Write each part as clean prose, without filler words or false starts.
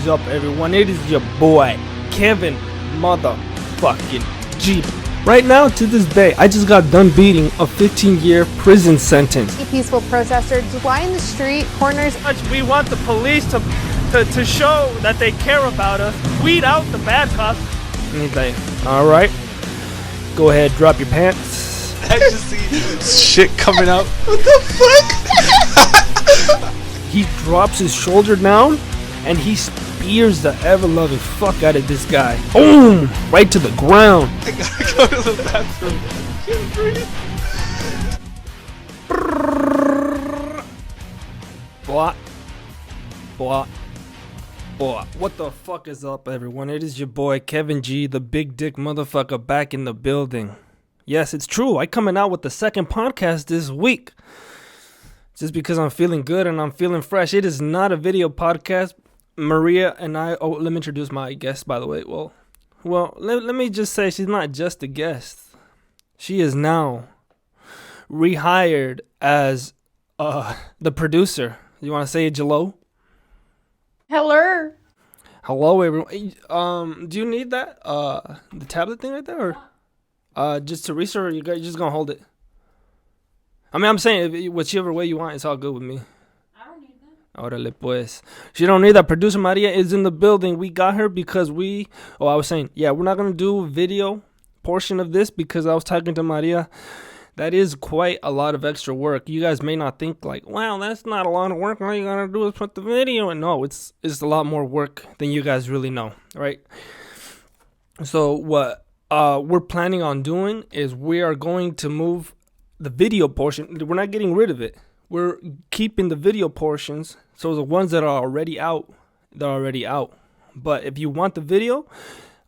is up, everyone? It is your boy, Kevin motherfucking G. Right now, to this day, I just got done beating a 15-year prison sentence. Peaceful protesters line the street corners. We want the police to show that they care about us, weed out the bad cops. And he's like, alright, go ahead, drop your pants. I just see shit coming out. What the fuck? He drops his shoulder down and he spears the ever-loving fuck out of this guy. Boom! Right to the ground. I gotta go to the bathroom. I can't breathe. Blah. Blah. Blah. What the fuck is up, everyone? It is your boy, Kevin G, the big dick motherfucker, back in the building. Yes, it's true. I'm coming out with the second podcast this week. Just because I'm feeling good and I'm feeling fresh. It is not a video podcast. Maria and I... Oh, let me introduce my guest, by the way. Well, let me just say she's not just a guest. She is now rehired as the producer. You want to say it, Jello? Hello. Hello, everyone. Do you need that? The tablet thing right there? Or just Teresa, or you just going to hold it? I mean, I'm saying, whichever way you want, it's all good with me. I don't need that. Órale, pues. She don't need that. Producer Maria is in the building. We got her because I was saying, yeah, we're not going to do video portion of this because I was talking to Maria. That is quite a lot of extra work. You guys may not think like, wow, that's not a lot of work. All you got to do is put the video in. No, it's a lot more work than you guys really know, right? So what we're planning on doing is we are going to move the video portion. We're not getting rid of it. We're keeping the video portions. So the ones that are already out, they're already out. But if you want the video,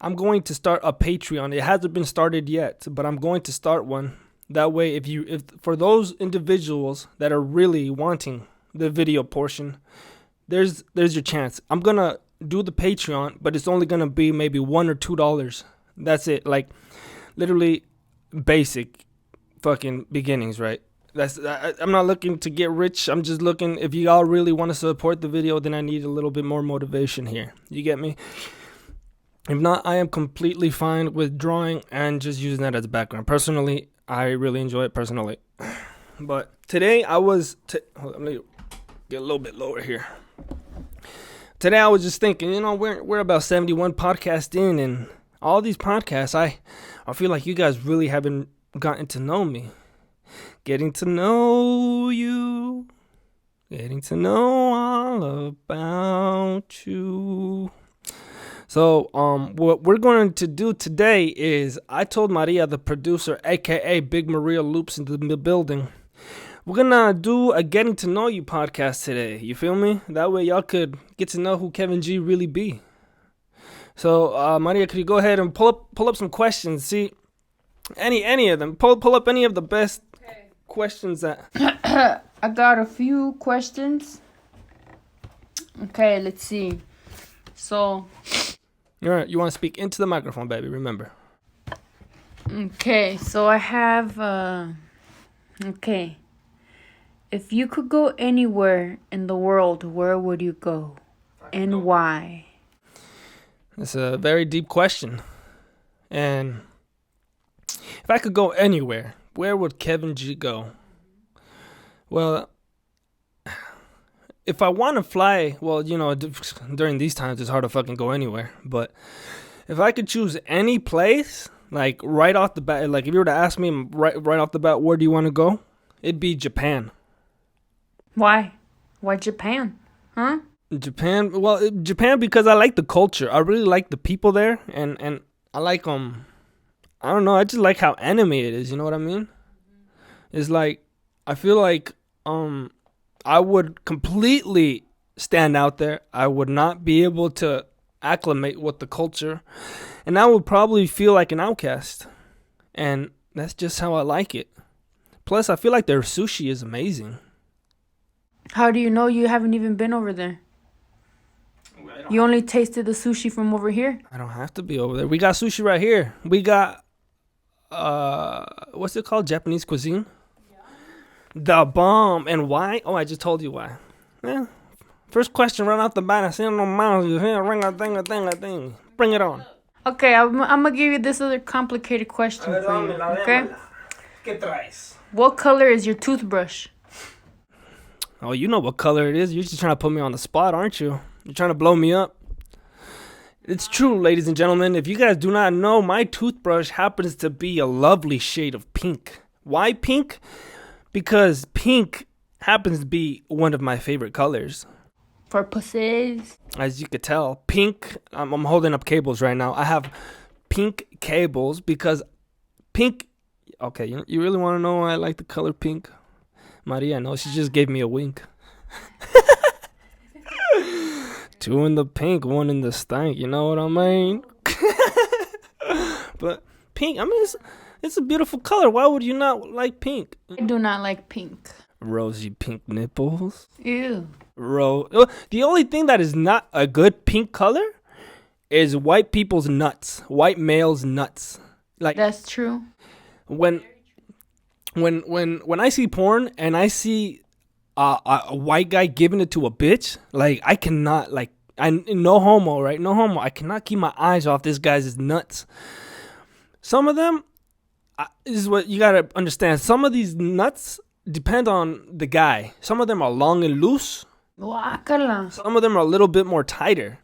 I'm going to start a Patreon. It hasn't been started yet, but I'm going to start one. That way, if for those individuals that are really wanting the video portion, there's your chance. I'm gonna do the Patreon, but it's only gonna be maybe $1 or $2. That's it. Like literally basic fucking beginnings, right? I'm not looking to get rich. I'm just looking, if you all really want to support the video, then I need a little bit more motivation here. You get me? If not, I am completely fine with drawing and just using that as a background. Personally, I really enjoy it personally. But today hold on, let me get a little bit lower here. Today I was just thinking, we're about 71 podcasts in, and all these podcasts, I feel like you guys really haven't gotten to know me. Getting to know you. Getting to know all about you. So, what we're going to do today is, I told Maria, the producer, aka Big Maria Loops in the building, we're gonna do a getting to know you podcast today. You feel me? That way y'all could get to know who Kevin G really be. So, Maria, could you go ahead and pull up some questions? See, any of them. Pull up any of the best questions that. I got a few questions. Okay, let's see. So. All right, you want to speak into the microphone, baby. Remember. Okay, so I have. Okay. If you could go anywhere in the world, where would you go, and why? It's a very deep question. And if I could go anywhere, where would Kevin G go? Well, if I want to fly, well, during these times, it's hard to fucking go anywhere. But if I could choose any place, like right off the bat, like if you were to ask me right off the bat, where do you want to go? It'd be Japan. Why? Why Japan? Huh? Japan because I like the culture. I really like the people there, and I like I don't know, I just like how anime it is, you know what I mean? It's like I feel like I would completely stand out there. I would not be able to acclimate with the culture, and I would probably feel like an outcast. And that's just how I like it. Plus, I feel like their sushi is amazing. How do you know? You haven't even been over there. You only tasted the sushi from over here? I don't have to be over there. We got sushi right here. We got, what's it called? Japanese cuisine? Yeah. The bomb. And why? Oh, I just told you why. Yeah, First question right off the bat. I see no mouse. You hear ring a thing. Bring it on. Okay, I'm gonna give you this other complicated question for you. Okay. ¿Qué traes? What color is your toothbrush? Oh, you know what color it is. You're just trying to put me on the spot, aren't you? You're trying to blow me up. It's true, ladies and gentlemen. If you guys do not know, my toothbrush happens to be a lovely shade of pink. Why pink? Because pink happens to be one of my favorite colors. For pussies. As you could tell, pink. I'm holding up cables right now. I have pink cables because pink. Okay, you really want to know why I like the color pink? Maria, no, she just gave me a wink. 2 in the pink, 1 in the stank. You know what I mean? But pink, I mean, it's a beautiful color. Why would you not like pink? I do not like pink. Rosy pink nipples. Ew. The only thing that is not a good pink color is white people's nuts. White males' nuts. Like That's true. when I see porn and I see a white guy giving it to a bitch, like I cannot, like, no homo, right? No homo. I cannot keep my eyes off this guy's nuts. Some of them, this is what you gotta understand. Some of these nuts depend on the guy. Some of them are long and loose. Guacala. Some of them are a little bit more tighter.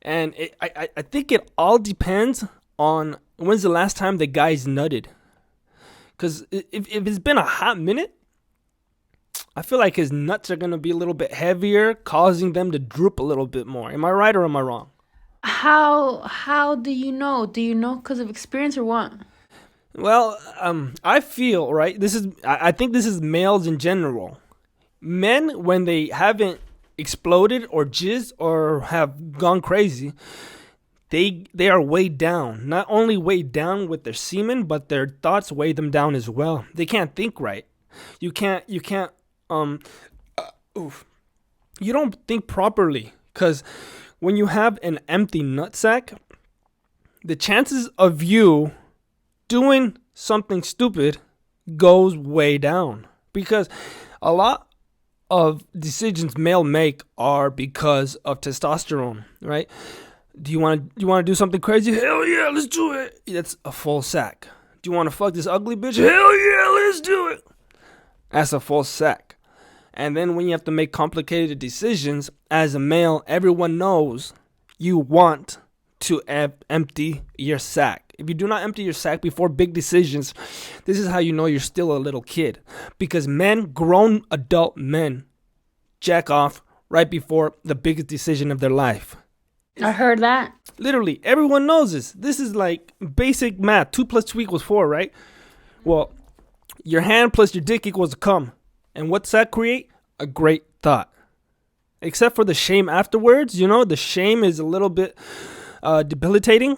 And I think it all depends on when's the last time the guy's nutted. Because if it's been a hot minute, I feel like his nuts are going to be a little bit heavier, causing them to droop a little bit more. Am I right or am I wrong? How do you know? Do you know because of experience or what? Well, I feel, right, I think this is males in general. Men, when they haven't exploded or jizzed or have gone crazy, they are weighed down. Not only weighed down with their semen, but their thoughts weigh them down as well. They can't think right. You don't think properly, because when you have an empty nutsack, the chances of you doing something stupid goes way down, because a lot of decisions male make are because of testosterone, right? Do you want to do something crazy? Hell yeah, let's do it. That's a full sack. Do you want to fuck this ugly bitch? Hell yeah, let's do it. That's a full sack. And then when you have to make complicated decisions as a male, everyone knows you want to empty your sack. If you do not empty your sack before big decisions, this is how you know you're still a little kid. Because men, grown adult men, jack off right before the biggest decision of their life. I heard that. Literally, everyone knows this. This is like basic math. 2 + 2 = 4, right? Well, your hand plus your dick equals a cum. And what's that create? A great thought. Except for the shame afterwards. You know, the shame is a little bit debilitating.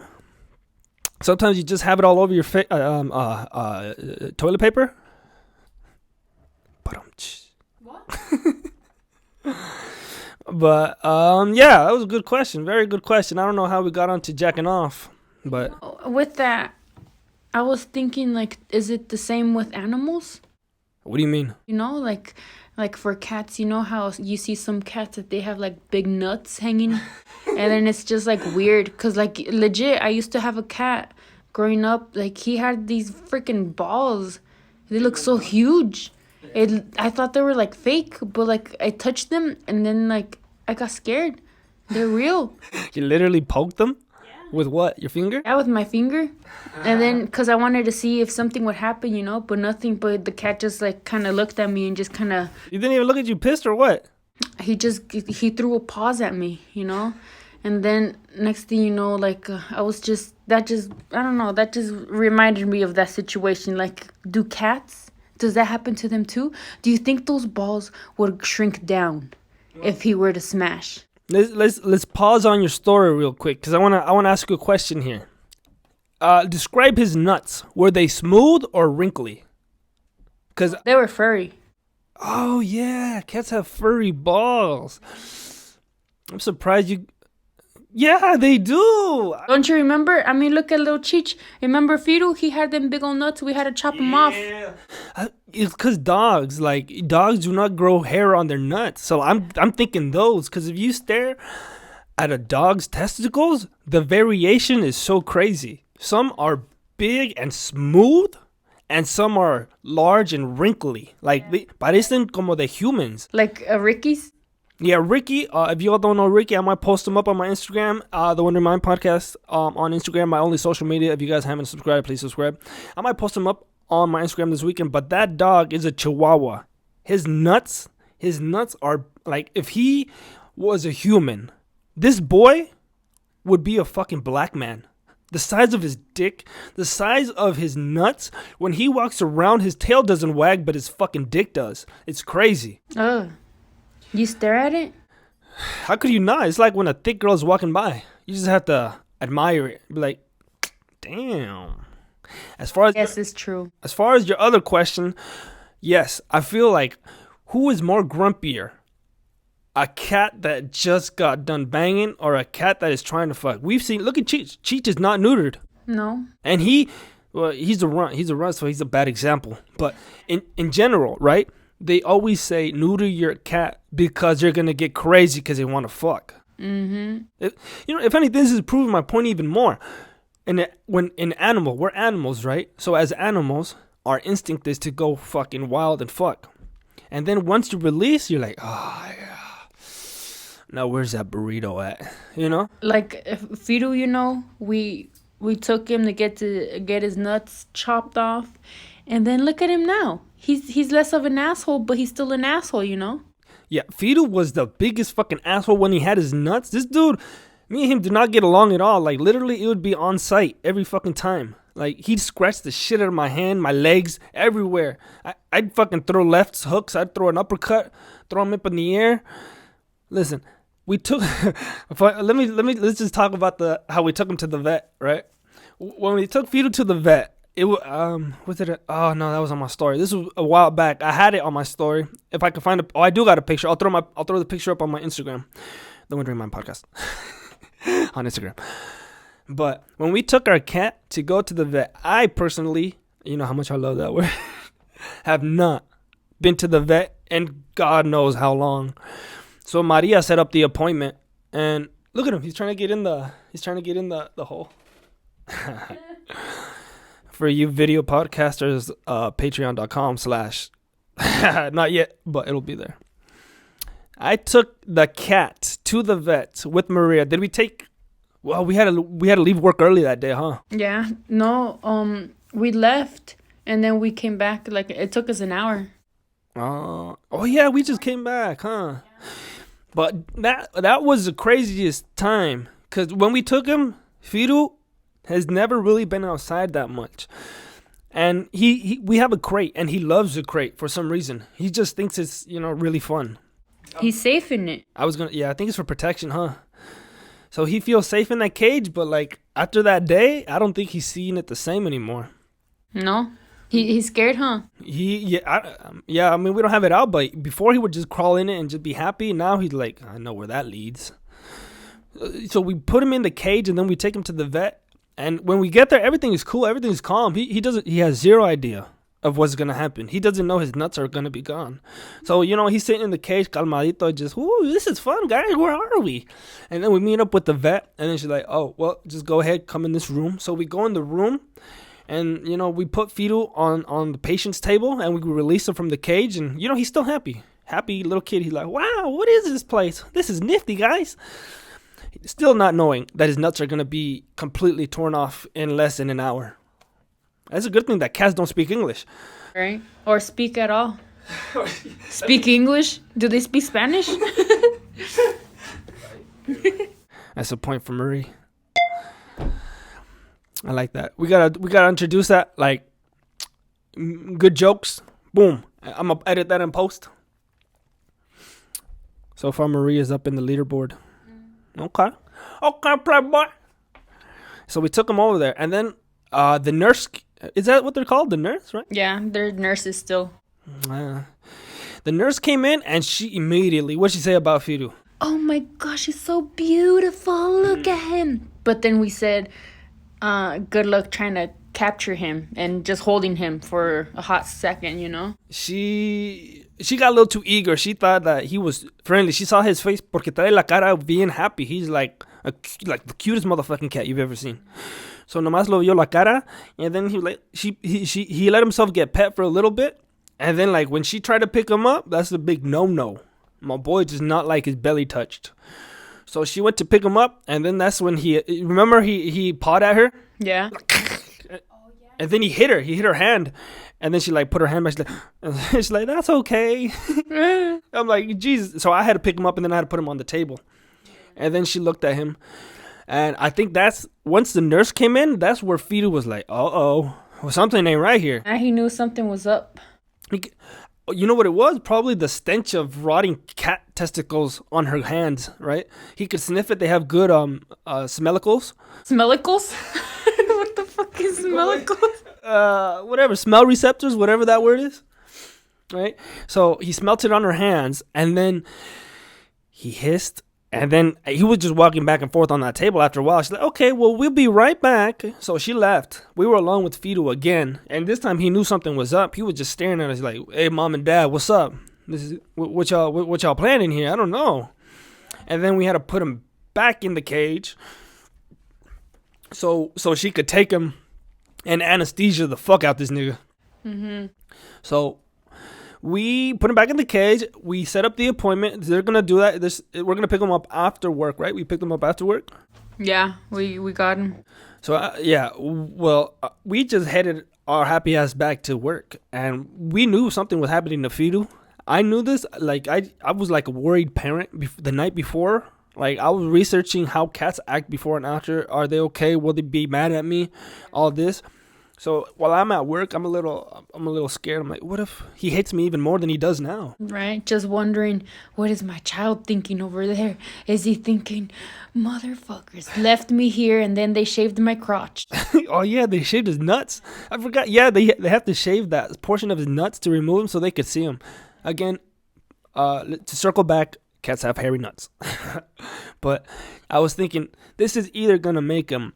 Sometimes you just have it all over your toilet paper. What? But yeah, that was a good question. Very good question. I don't know how we got onto jacking off, but With that, I was thinking, like, is it the same with animals? what do you mean? You know, like for cats, you know how you see some cats that they have like big nuts hanging, and then it's just like weird, cause like legit, I used to have a cat growing up. Like he had these freaking balls. They look so huge. I thought they were like fake, but like I touched them and then like I got scared. They're real. You literally poked them? With what? Your finger? Yeah, with my finger. And then, because I wanted to see if something would happen, you know, but nothing. But the cat just like kind of looked at me and just kind of. You didn't even look at you pissed or what? He threw a paws at me, you know. And then next thing you know, like I don't know, that just reminded me of that situation. Like, does that happen to them too? Do you think those balls would shrink down if he were to smash? Let's pause on your story real quick, because I wanna ask you a question here. Describe his nuts. Were they smooth or wrinkly? Cause They were furry. oh yeah, cats have furry balls. I'm surprised you Yeah, they do. Don't you remember? I mean, look at little Cheech. Remember Fido? He had them big old nuts. We had to chop him off. It's because dogs do not grow hair on their nuts. So I'm thinking those, because if you stare at a dog's testicles, the variation is so crazy. Some are big and smooth, and some are large and wrinkly. Like, they parecen como de humans. Like Ricky's? Yeah, Ricky, if you all don't know Ricky, I might post him up on my Instagram, the Wonder Mind Podcast, on Instagram, my only social media. If you guys haven't subscribed, please subscribe. I might post him up on my Instagram this weekend, but that dog is a Chihuahua. His nuts are, like, if he was a human, this boy would be a fucking black man. The size of his dick, the size of his nuts. When he walks around, his tail doesn't wag, but his fucking dick does. It's crazy. Oh. You stare at it? How could you not? It's like when a thick girl's walking by. You just have to admire it. Be like, damn. Yes, it's true. As far as your other question, yes, I feel like, who is more grumpier? A cat that just got done banging, or a cat that is trying to fuck? We've seen, look at Cheech. Cheech is not neutered. No. And he's a runt. He's a runt, so he's a bad example. But in general, right? They always say neuter your cat because you're gonna get crazy because they want to fuck. Mm-hmm. If anything, this is proving my point even more. We're animals, right? So as animals, our instinct is to go fucking wild and fuck. And then once you release, you're like, oh yeah. Now where's that burrito at? You know? Like Fido, we took him to get his nuts chopped off, and then look at him now. He's less of an asshole, but he's still an asshole, Yeah, Fido was the biggest fucking asshole when he had his nuts. This dude, me and him did not get along at all. Like, literally, it would be on sight every fucking time. Like, he'd scratch the shit out of my hand, my legs, everywhere. I'd fucking throw left hooks. I'd throw an uppercut, throw him up in the air. Listen, we took... let's just talk about how we took him to the vet, right? When we took Fido to the vet, it was oh no, that was on my story. This was a while back. I had it on my story. If I can find I do got a picture. I'll throw the picture up on my Instagram, the Wondering Mind Podcast, on Instagram. But when we took our cat to go to the vet, I personally, you know how much I love that word, have not been to the vet in God knows how long. So Maria set up the appointment, and look at him. He's trying to get in the hole. For you video podcasters, patreon.com/ not yet, but it'll be there. I took the cat to the vet with Maria. Did we take... Well, we had to leave work early that day, huh? Yeah. No, we left, and then we came back. Like, it took us an hour. Oh yeah, we just came back, huh? But that was the craziest time. Because when we took him, Fido has never really been outside that much. And we have a crate, and he loves the crate for some reason. He just thinks it's, really fun. He's safe in it. I think it's for protection, huh? So he feels safe in that cage, but like after that day, I don't think he's seeing it the same anymore. No? He's scared, huh? I mean, we don't have it out, but before he would just crawl in it and just be happy. Now he's like, I know where that leads. So we put him in the cage, and then we take him to the vet. And when we get there, everything is cool. Everything is calm. He has zero idea of what's going to happen. He doesn't know his nuts are going to be gone. So, he's sitting in the cage, calmadito, just, ooh, this is fun, guys. Where are we? And then we meet up with the vet. And then she's like, oh, well, just go ahead. Come in this room. So we go in the room. And, we put Fido on the patient's table. And we release him from the cage. And, he's still happy. Happy little kid. He's like, wow, what is this place? This is nifty, guys. Still not knowing that his nuts are going to be completely torn off in less than an hour. That's a good thing that cats don't speak English. Right? Or speak at all. Speak English? Do they speak Spanish? That's a point for Marie. I like that. We gotta introduce that, like, good jokes. Boom. I'm going to edit that in post. So far, Marie is up in the leaderboard. Okay, playboy. So we took him over there, and then the nurse, is that what they're called? The nurse, right? Yeah, they're nurses still. The nurse came in, and she immediately, what'd she say about Fido? oh my gosh, he's so beautiful. Look at him. But then we said, good luck trying to capture him and just holding him for a hot second, you know? She got a little too eager. She thought that he was friendly. She saw his face porque trae la cara bien happy. He's like the cutest motherfucking cat you've ever seen. So nomás lo vio la cara, and then he like he let himself get pet for a little bit, and then like when she tried to pick him up, that's a big no. My boy does not like his belly touched. So she went to pick him up, and then that's when he pawed at her. Yeah. And then he hit her hand, and then she like put her hand back. She's like, that's okay. I'm like, Jesus. So I had to pick him up, and then I had to put him on the table. And then she looked at him, and I think that's once the nurse came in, that's where Fido was like, well, something ain't right here. And he knew something was up. You know what it was? Probably the stench of rotting cat testicles on her hands, right? He could sniff it. They have good smellicles. Smellicles? What the fuck is smellicles? Whatever, smell receptors, whatever that word is, right? So he smelt it on her hands, and then he hissed, and then he was just walking back and forth on that table. After a while, she's like, okay, well, we'll be right back. So she left. We were alone with Fido again, and this time he knew something was up. He was just staring at us like, hey, mom and dad, what's up? This is what y'all planning here? I don't know. And then we had to put him back in the cage so she could take him and anesthesia the fuck out this nigga. Mm-hmm. So we put him back in the cage. We set up the appointment. They're gonna do that. We're gonna pick him up after work, right? We picked him up after work. Yeah, we got him. So we just headed our happy ass back to work, and we knew something was happening to Fido. I knew this. Like I was like a worried parent the night before. Like I was researching how cats act before and after. Are they okay? Will they be mad at me? All this. So while I'm at work, I'm a little scared. I'm like, what if he hates me even more than he does now? Right, just wondering, what is my child thinking over there? Is he thinking, motherfuckers left me here and then they shaved my crotch? Oh yeah, they shaved his nuts. I forgot. Yeah, they have to shave that portion of his nuts to remove them so they could see him. Again, to circle back, cats have hairy nuts. But I was thinking, this is either gonna make him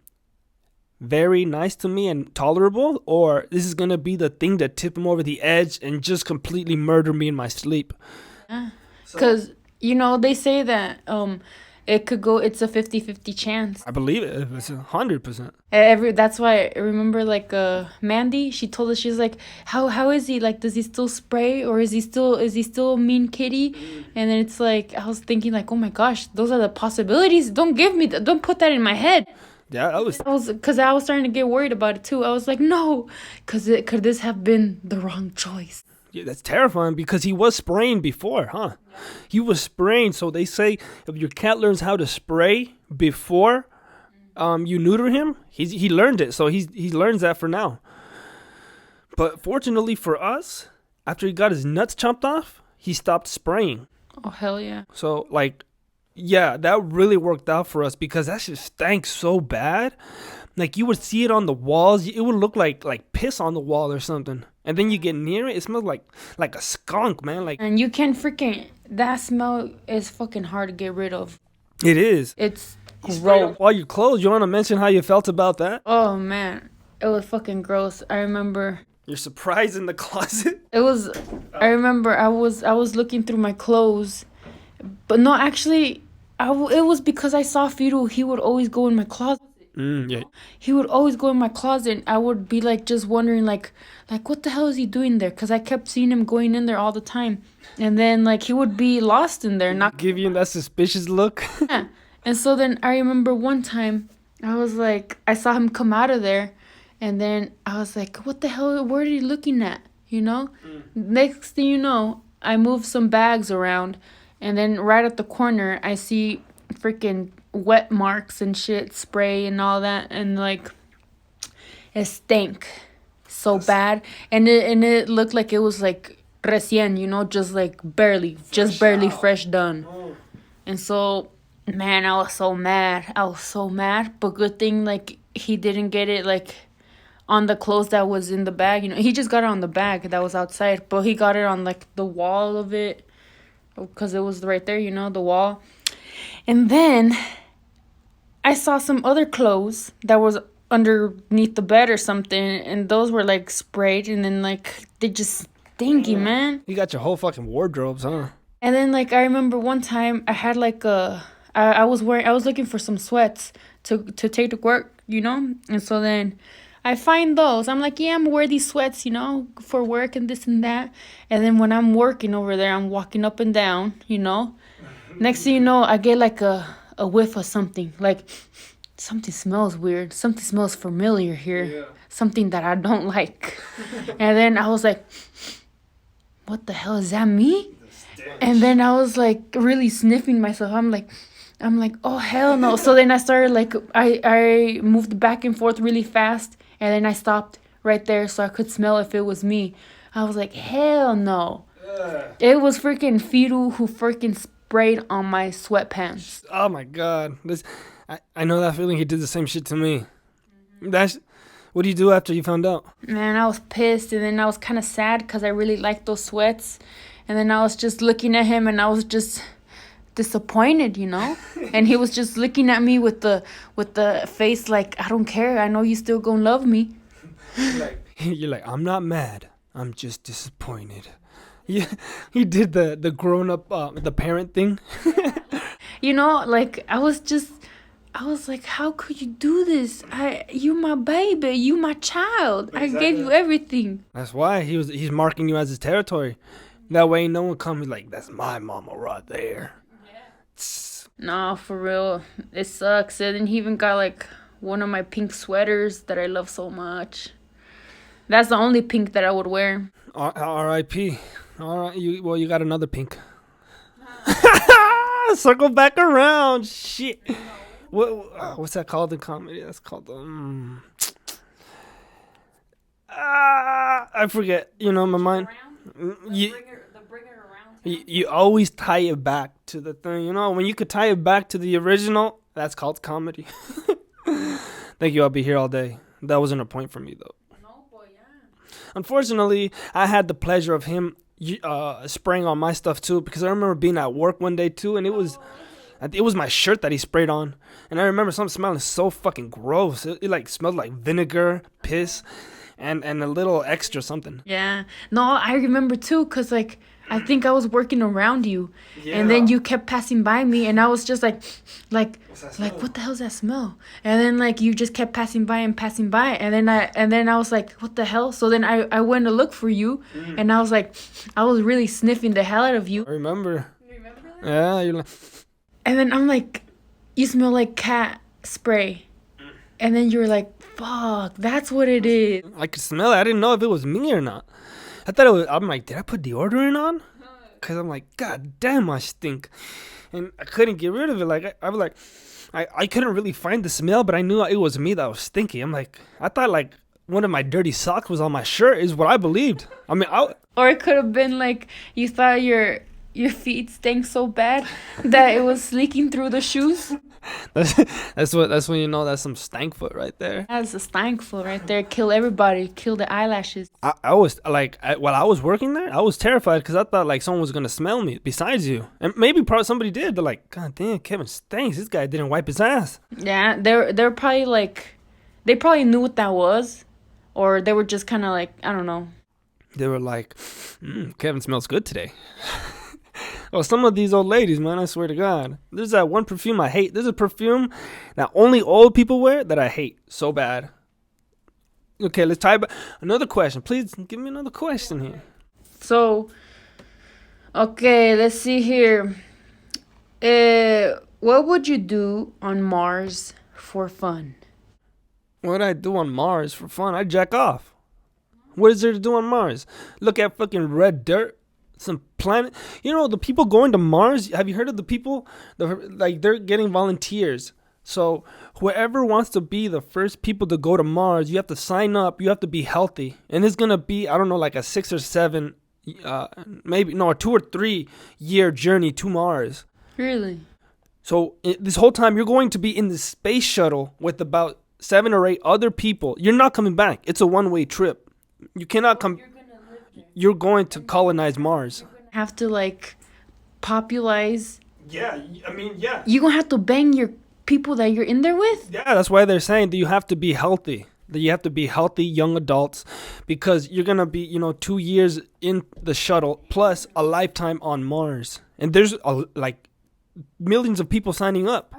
very nice to me and tolerable, or this is gonna be the thing that tip him over the edge and just completely murder me in my sleep. Because they say that it could go, it's a 50-50 chance. I believe it. It's 100%. That's why I remember like Mandy, she told us, she's like, how is he, like, does he still spray, or is he still a mean kitty? And then it's like, I was thinking like, oh my gosh, those are the possibilities. Don't put that in my head. Yeah, because I was starting to get worried about it too. I was like, no, because could this have been the wrong choice? Yeah, that's terrifying because he was spraying before, huh? Yeah. He was spraying, so they say if your cat learns how to spray before you neuter him, he learned it, so he learns that for now. But fortunately for us, after he got his nuts chopped off, he stopped spraying. Oh hell yeah! So like. Yeah, that really worked out for us because that shit stank so bad. Like you would see it on the walls. It would look like piss on the wall or something. And then you get near it, it smells like a skunk, man. Like, and you can that smell is fucking hard to get rid of. It is. It's gross. While you're closed, you want to mention how you felt about that? Oh man, it was fucking gross. I remember. You're surprised in the closet? I remember I was looking through my clothes. But no, actually, it was because I saw Fido. He would always go in my closet. Yeah. He would always go in my closet. And I would be like just wondering like what the hell is he doing there? Because I kept seeing him going in there all the time. And then like he would be lost in there. Not give you that suspicious look. Yeah. And so then I remember one time I was like, I saw him come out of there. And then I was like, what the hell? What are you looking at? Next thing you know, I moved some bags around. And then right at the corner, I see freaking wet marks and shit, spray and all that. And like, it stank so bad. And it looked like it was like recién, just like barely fresh done. And so, man, I was so mad. But good thing, like, he didn't get it, like, on the clothes that was in the bag. He just got it on the bag that was outside. But he got it on, like, the wall of it. Because it was right there, the wall. And then I saw some other clothes that was underneath the bed or something, and those were like sprayed, and then like they just stinky, man. You got your whole fucking wardrobes, huh? And then like I remember one time I had like I was looking for some sweats to take to work, you know? And so then I find those. I'm like, yeah, I'm gonna wear these sweats, you know, for work and this and that. And then when I'm working over there, I'm walking up and down, you know. Next thing you know, I get like a whiff of something. Like something smells weird. Something smells familiar here. Yeah. Something that I don't like. And then I was like, what the hell, is that me? And then I was like really sniffing myself. I'm like, oh hell no. So then I started like I moved back and forth really fast, and then I stopped right there so I could smell if it was me. I was like, hell no. It was freaking Firu who freaking sprayed on my sweatpants. Oh my god. I know that feeling. He did the same shit to me. What do you do after you found out? Man, I was pissed, and then I was kind of sad because I really liked those sweats. And then I was just looking at him, and I was just disappointed, you know. And he was just looking at me with the face like, I don't care. I know you still gonna love me. You're like, I'm not mad. I'm just disappointed. Yeah, he did the grown up, the parent thing. You know, like I was like, how could you do this? You my baby, you my child. Exactly. I gave you everything. That's why he's marking you as his territory. That way no one comes like, that's my mama right there. Yeah. No, for real. It sucks. And then he even got like one of my pink sweaters that I love so much. That's the only pink that I would wear. R.I.P. All right, you got another pink. Circle back around. Shit. What's that called in comedy? That's called I forget. You know, my mind. You always tie it back to the thing. You know, when you could tie it back to the original, that's called comedy. Thank you. I'll be here all day. That wasn't a point for me though. No, boy, yeah. Unfortunately, I had the pleasure of him spraying on my stuff too, because I remember being at work one day too, and it was my shirt that he sprayed on, and I remember something smelling so fucking gross. It like smelled like vinegar, piss, and a little extra something. Yeah. No, I remember too, because like I think I was working around you, yeah. And then you kept passing by me, and I was just like what the hell's that smell? And then like you just kept passing by, and then I was like, what the hell? So then I went to look for you, and I was like, I was really sniffing the hell out of you. I remember. You remember that? Yeah, you're like. And then I'm like, you smell like cat spray. And then you were like, fuck, that's what it is. I could smell it. I didn't know if it was me or not. I thought it was. I'm like, did I put deodorant on? Because I'm like, god damn, I stink. And I couldn't get rid of it. Like, I was like, I couldn't really find the smell, but I knew it was me that was stinky. I'm like, I thought like one of my dirty socks was on my shirt is what I believed. I mean, or it could have been like you thought your feet stank so bad that it was leaking through the shoes. That's when you know that's some stank foot right there. That's a stank foot right there. Kill everybody. Kill the eyelashes. I was like, while I was working there, I was terrified because I thought like someone was gonna smell me besides you, and maybe probably somebody did. They're like, god damn, Kevin stinks. This guy didn't wipe his ass. Yeah, they're probably like, they probably knew what that was, or they were just kind of like, I don't know. They were like, Kevin smells good today. Oh, some of these old ladies, man, I swear to God. There's that one perfume I hate. There's a perfume that only old people wear that I hate so bad. Okay, let's tie back. Another question. Please give me another question here. So, okay, let's see here. What would you do on Mars for fun? What would I do on Mars for fun? I'd jack off. What is there to do on Mars? Look at fucking red dirt. Some planet, you know, the people going to Mars. Have you heard of the people? They're getting volunteers. So whoever wants to be the first people to go to Mars, you have to sign up. You have to be healthy, and it's gonna be, I don't know, like a 6 or 7, maybe no, a 2 or 3 year journey to Mars. Really? So this whole time you're going to be in the space shuttle with about 7 or 8 other people. You're not coming back. It's a one-way trip. You cannot come. You're going to colonize Mars. Have to like populize Yeah, I mean, yeah. You gonna have to bang your people that you're in there with? Yeah, that's why they're saying that you have to be healthy. That you have to be healthy young adults because you're going to be, 2 years in the shuttle plus a lifetime on Mars. And there's like millions of people signing up.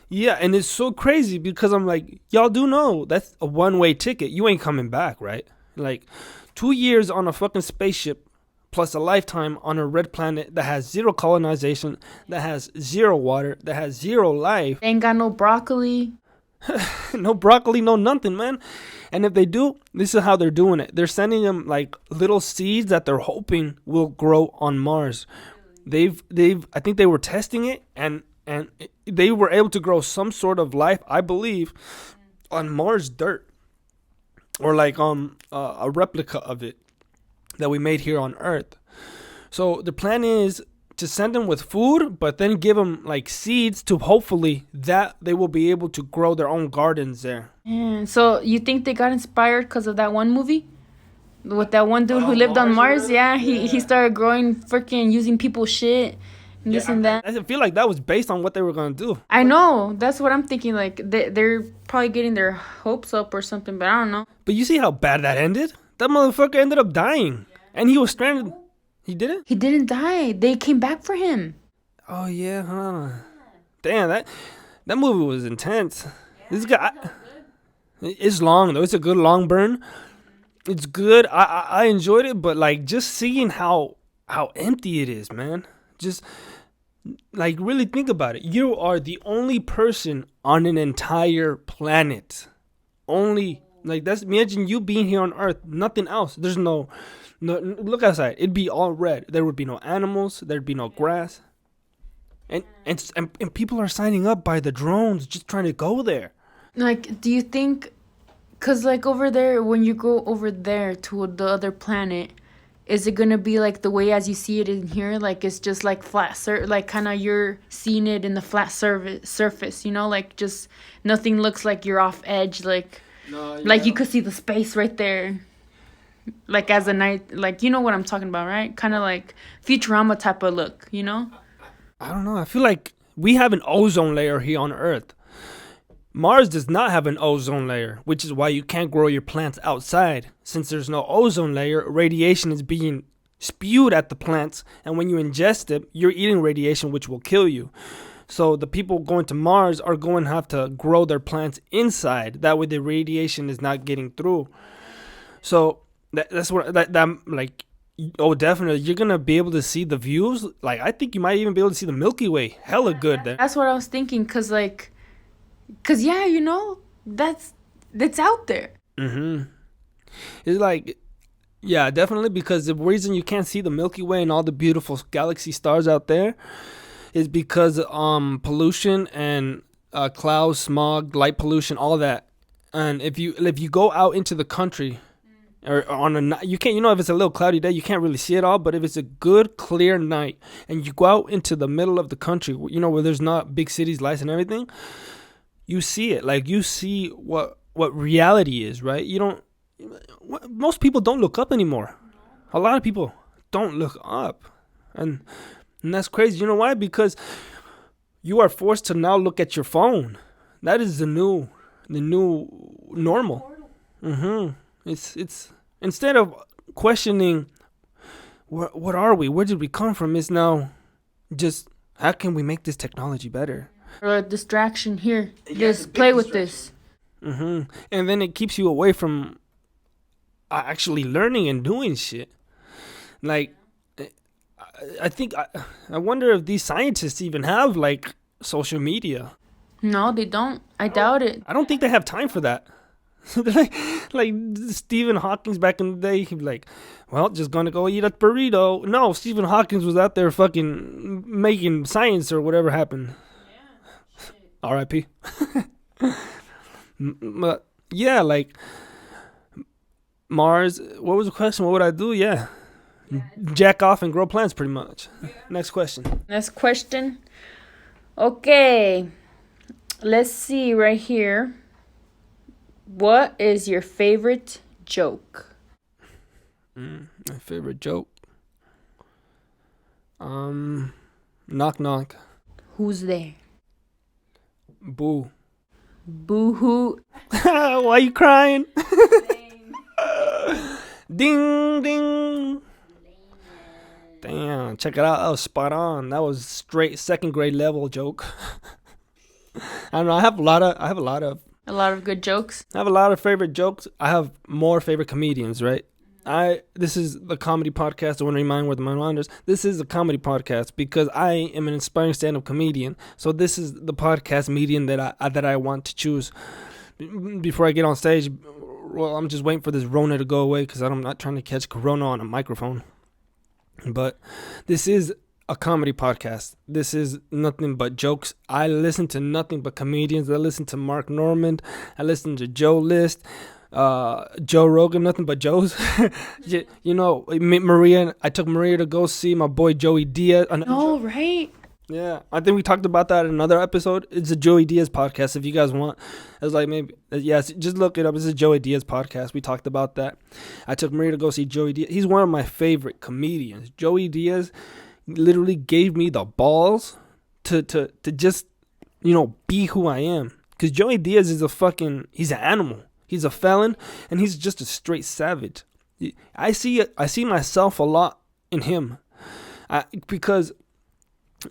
Yeah, and it's so crazy because I'm like, y'all do know that's a one-way ticket. You ain't coming back, right? Like 2 years on a fucking spaceship plus a lifetime on a red planet that has zero colonization, that has zero water, that has zero life. They ain't got no broccoli. No broccoli, no nothing, man. And if they do, this is how they're doing it. They're sending them like little seeds that they're hoping will grow on Mars. I think they were testing it and they were able to grow some sort of life, I believe, on Mars dirt. Or like a replica of it that we made here on Earth. So the plan is to send them with food, but then give them like seeds to hopefully that they will be able to grow their own gardens there. So you think they got inspired because of that one movie? With that one dude who lived on Mars? Yeah, he started growing freaking using people's shit and this and that. I feel like that was based on what they were going to do. I know. That's what I'm thinking. Like, they're probably getting their hopes up or something, but I don't know. But you see how bad that ended? That motherfucker ended up dying. And he was stranded. He didn't? He didn't die. They came back for him. Oh, yeah, huh? Damn, that movie was intense. This guy... It's long, though. It's a good long burn. It's good. I enjoyed it, but, like, just seeing how empty it is, man. Just... Like, really think about it. You are the only person on an entire planet. Only, like, that's, imagine you being here on Earth, nothing else. There's no, look outside. It'd be all red. There would be no animals. There'd be no grass. And people are signing up by the drones just trying to go there. Like, do you think, because, like, over there, when you go over there to the other planet, is it gonna be like the way as you see it in here? Like it's just like flat, like kind of you're seeing it in the flat surface, like just nothing looks like you're off edge, like like you could see the space right there, like as a night, like you know what I'm talking about, right? Kind of like Futurama type of look, I don't know. I feel like we have an ozone layer here on Earth. Mars does not have an ozone layer, which is why you can't grow your plants outside. Since there's no ozone layer, radiation is being spewed at the plants, and when you ingest it, you're eating radiation, which will kill you. So the people going to Mars are going to have to grow their plants inside. That way the radiation is not getting through. So that's what that like. Oh, definitely. You're going to be able to see the views. Like, I think you might even be able to see the Milky Way. Hella good there. That's what I was thinking, because yeah, that's out there. It's like, yeah, definitely, because the reason you can't see the Milky Way and all the beautiful galaxy stars out there is because pollution and clouds, smog, light pollution, all that. And if you go out into the country or on a, you can't, if it's a little cloudy day, you can't really see it all. But if it's a good clear night and you go out into the middle of the country, where there's not big cities, lights and everything, you see it. Like, you see what reality is, right? Most people don't look up anymore. A lot of people don't look up. And that's crazy. You know why? Because you are forced to now look at your phone. That is the new normal. It's instead of questioning what are we? Where did we come from? It's now just how can we make this technology better? Or a distraction here. Just play with this. And then it keeps you away from actually learning and doing shit. Like, I wonder if these scientists even have like social media. No, they don't. I doubt it. I don't think they have time for that. like Stephen Hawking back in the day, he'd be like, well, just gonna go eat a burrito. No, Stephen Hawking was out there fucking making science or whatever happened. R.I.P. But yeah, like Mars. What was the question? What would I do? Yeah, jack off and grow plants, pretty much. Next question. Okay, let's see right here. What is your favorite joke? My favorite joke. Knock knock. Who's there? Boo. Boo hoo. Why you crying? Ding ding. Damn, check it out. That was spot on. That was straight second grade level joke. I don't know. I have a lot of A lot of good jokes. favorite jokes. I have more favorite comedians, right? This is the comedy podcast. I want to remind where the mind wanders. This is a comedy podcast because I am an inspiring stand-up comedian. So this is the podcast medium that I want to choose. Before I get on stage, well, I'm just waiting for this Rona to go away because I'm not trying to catch Corona on a microphone. But this is a comedy podcast. This is nothing but jokes. I listen to nothing but comedians. I listen to Mark Normand. I listen to Joe List. Joe Rogan, nothing but Joes. You know, Maria. I took Maria to go see my boy Joey Diaz. Oh, right. Yeah, I think we talked about that in another episode. It's a Joey Diaz podcast. If you guys want, it's like maybe just look it up. It's a Joey Diaz podcast. We talked about that. I took Maria to go see Joey Diaz. He's one of my favorite comedians. Joey Diaz literally gave me the balls to just, you know, be who I am. Because Joey Diaz is he's an animal. He's a felon, and he's just a straight savage. I see myself a lot in him, because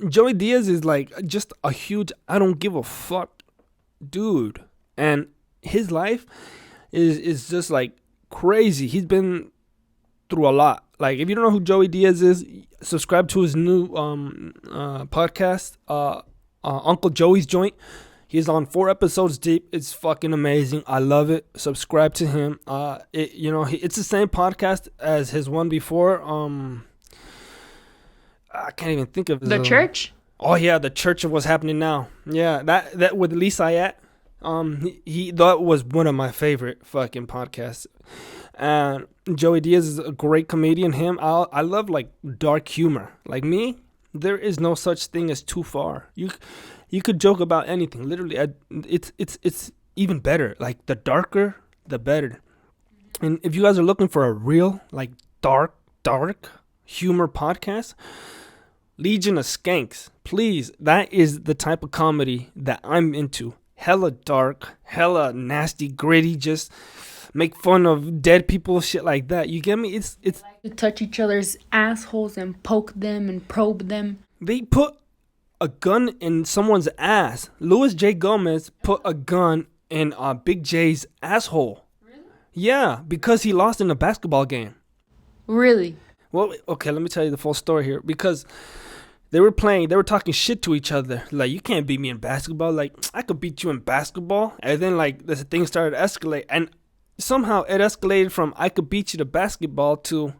Joey Diaz is like just a huge I don't give a fuck dude, and his life is just like crazy. He's been through a lot. Like, if you don't know who Joey Diaz is, subscribe to his new podcast, Uncle Joey's Joint. He's on 4 episodes deep. It's fucking amazing. I love it. Subscribe to him. It's the same podcast as his one before. I can't even think of The Church. Oh yeah, The Church of What's Happening Now. Yeah, that with Lee Syatt. He that was one of my favorite fucking podcasts. And Joey Diaz is a great comedian. I love like dark humor. Like me, there is no such thing as too far. You could joke about anything. Literally, it's even better. Like, the darker, the better. And if you guys are looking for a real, like, dark humor podcast, Legion of Skanks. Please, that is the type of comedy that I'm into. Hella dark, hella nasty, gritty, just make fun of dead people, shit like that. You get me? It's To touch each other's assholes and poke them and probe them. They put a gun in someone's ass. Louis J. Gomez put a gun in Big J's asshole. Really? Yeah, because he lost in a basketball game. Really? Well, okay, let me tell you the full story here. Because they were talking shit to each other. Like, you can't beat me in basketball. Like, I could beat you in basketball. And then, like, this thing started to escalate. And somehow it escalated from I could beat you to basketball to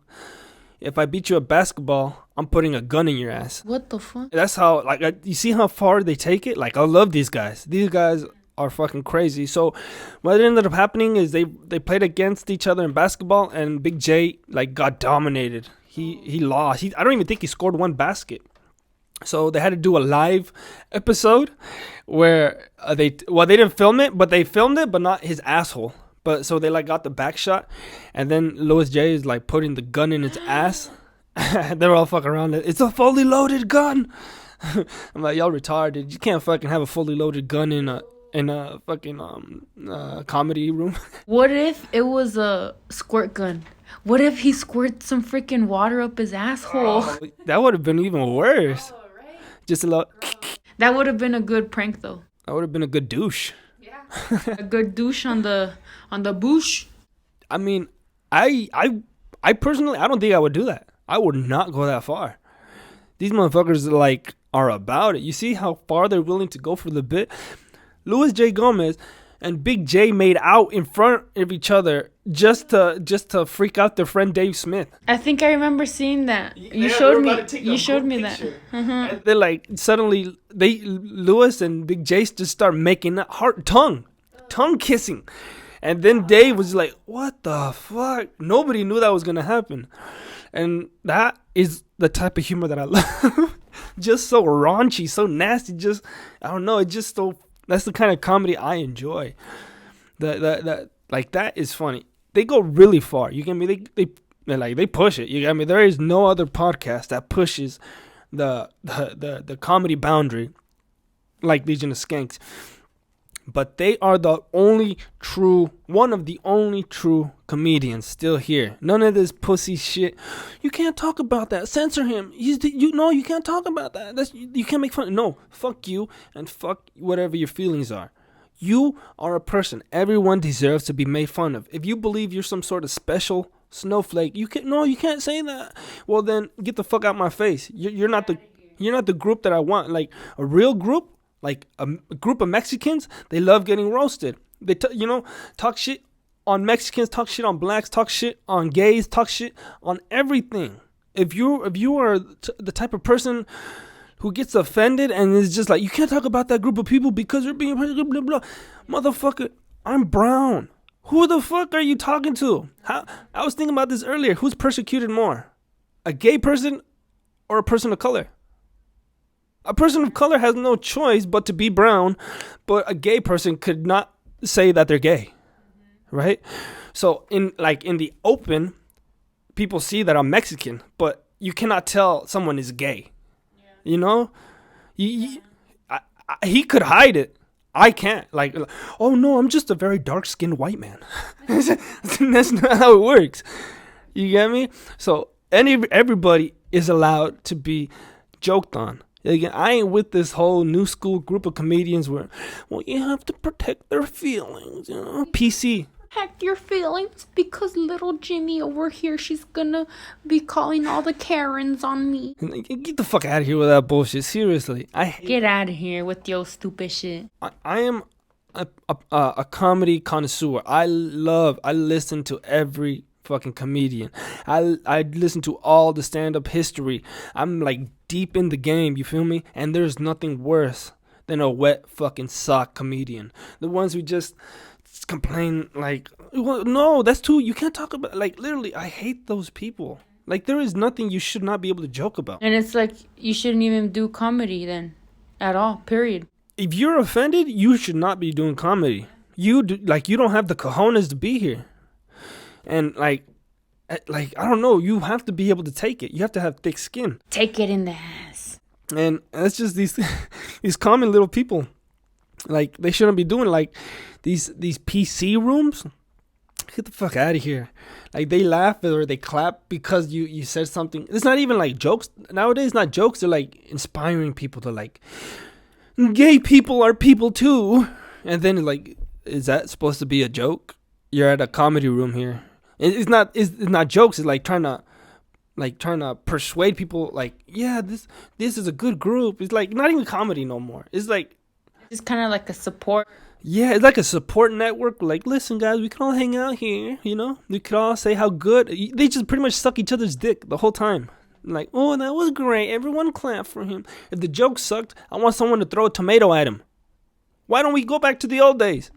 if I beat you at basketball, I'm putting a gun in your ass. What the fuck? That's how, like, you see how far they take it? Like, I love these guys. These guys are fucking crazy. So what ended up happening is they played against each other in basketball, and Big J, like, got dominated. He lost. I don't even think he scored one basket. So they had to do a live episode where they didn't film it, but they filmed it, but not his asshole. But so they like got the back shot, and then Louis J is like putting the gun in his ass. They're all fucking around it. It's a fully loaded gun. I'm like, y'all retarded. You can't fucking have a fully loaded gun in a fucking comedy room. What if it was a squirt gun? What if he squirted some freaking water up his asshole? That would have been even worse. Oh, right. Just a little. That would have been a good prank, though. That would have been a good douche. A good douche on the bush. I mean, I personally, I don't think I would do that. I would not go that far. These motherfuckers like are about it. You see how far they're willing to go for the bit. Louis J. Gomez and Big J made out in front of each other just to freak out their friend Dave Smith. I think I remember seeing that. You showed me that. And then like suddenly Louis and Big J just start making tongue kissing. And then Dave was like, what the fuck? Nobody knew that was going to happen. And that is the type of humor that I love. Just so raunchy, so nasty. Just, I don't know. It's just so, that's the kind of comedy I enjoy. That is funny. They go really far. You get me? They push it. You get me? There is no other podcast that pushes the comedy boundary like Legion of Skanks. But they are one of the only true comedians still here. None of this pussy shit. You can't talk about that. Censor him. You can't talk about that. You can't make fun. No, fuck you and fuck whatever your feelings are. You are a person. Everyone deserves to be made fun of. If you believe you're some sort of special snowflake, you can't say that. Well, then get the fuck out my face. You're not the group that I want. Like a real group. Like a group of Mexicans, they love getting roasted. They talk shit on Mexicans, talk shit on blacks, talk shit on gays, talk shit on everything. If you are the type of person who gets offended and is just like, you can't talk about that group of people because they're being blah blah blah, motherfucker, I'm brown. Who the fuck are you talking to? I was thinking about this earlier. Who's persecuted more, a gay person or a person of color? A person of color has no choice but to be brown, but a gay person could not say that they're gay, right? So in the open, people see that I'm Mexican, but you cannot tell someone is gay. Yeah. You know, he could hide it. I can't. Like, oh no, I'm just a very dark-skinned white man. That's not how it works. You get me? So everybody is allowed to be joked on. Again, I ain't with this whole new school group of comedians where, well, you have to protect their feelings, PC. Protect your feelings because little Jimmy over here, she's gonna be calling all the Karens on me. Get the fuck out of here with that bullshit. Seriously, Get out of here with your stupid shit. I am a comedy connoisseur. I listen to every fucking comedian. I listen to all the stand-up history. I'm like deep in the game, you feel me? And there's nothing worse than a wet fucking sock comedian. The ones who just complain like, well, no, that's too, you can't talk about, like, literally, I hate those people. Like, there is nothing you should not be able to joke about. And it's like, you shouldn't even do comedy then, at all, period. If you're offended, you should not be doing comedy. You don't have the cojones to be here. And like I don't know, you have to be able to take it. You have to have thick skin. Take it in the ass. And it's just these common little people. Like, they shouldn't be doing like these PC rooms. Get the fuck out of here. Like, they laugh or they clap because you said something. It's not even like jokes. Nowadays, it's not jokes. They're like inspiring people to like, gay people are people too. And then like, is that supposed to be a joke? You're at a comedy room here. It's not jokes. It's like trying to persuade people. Like, yeah, this is a good group. It's like not even comedy no more. It's like, it's kind of like a support. Yeah, it's like a support network. Like, listen, guys, we can all hang out here. We could all say how good. They just pretty much suck each other's dick the whole time. Like, oh, that was great. Everyone clap for him. If the joke sucked, I want someone to throw a tomato at him. Why don't we go back to the old days?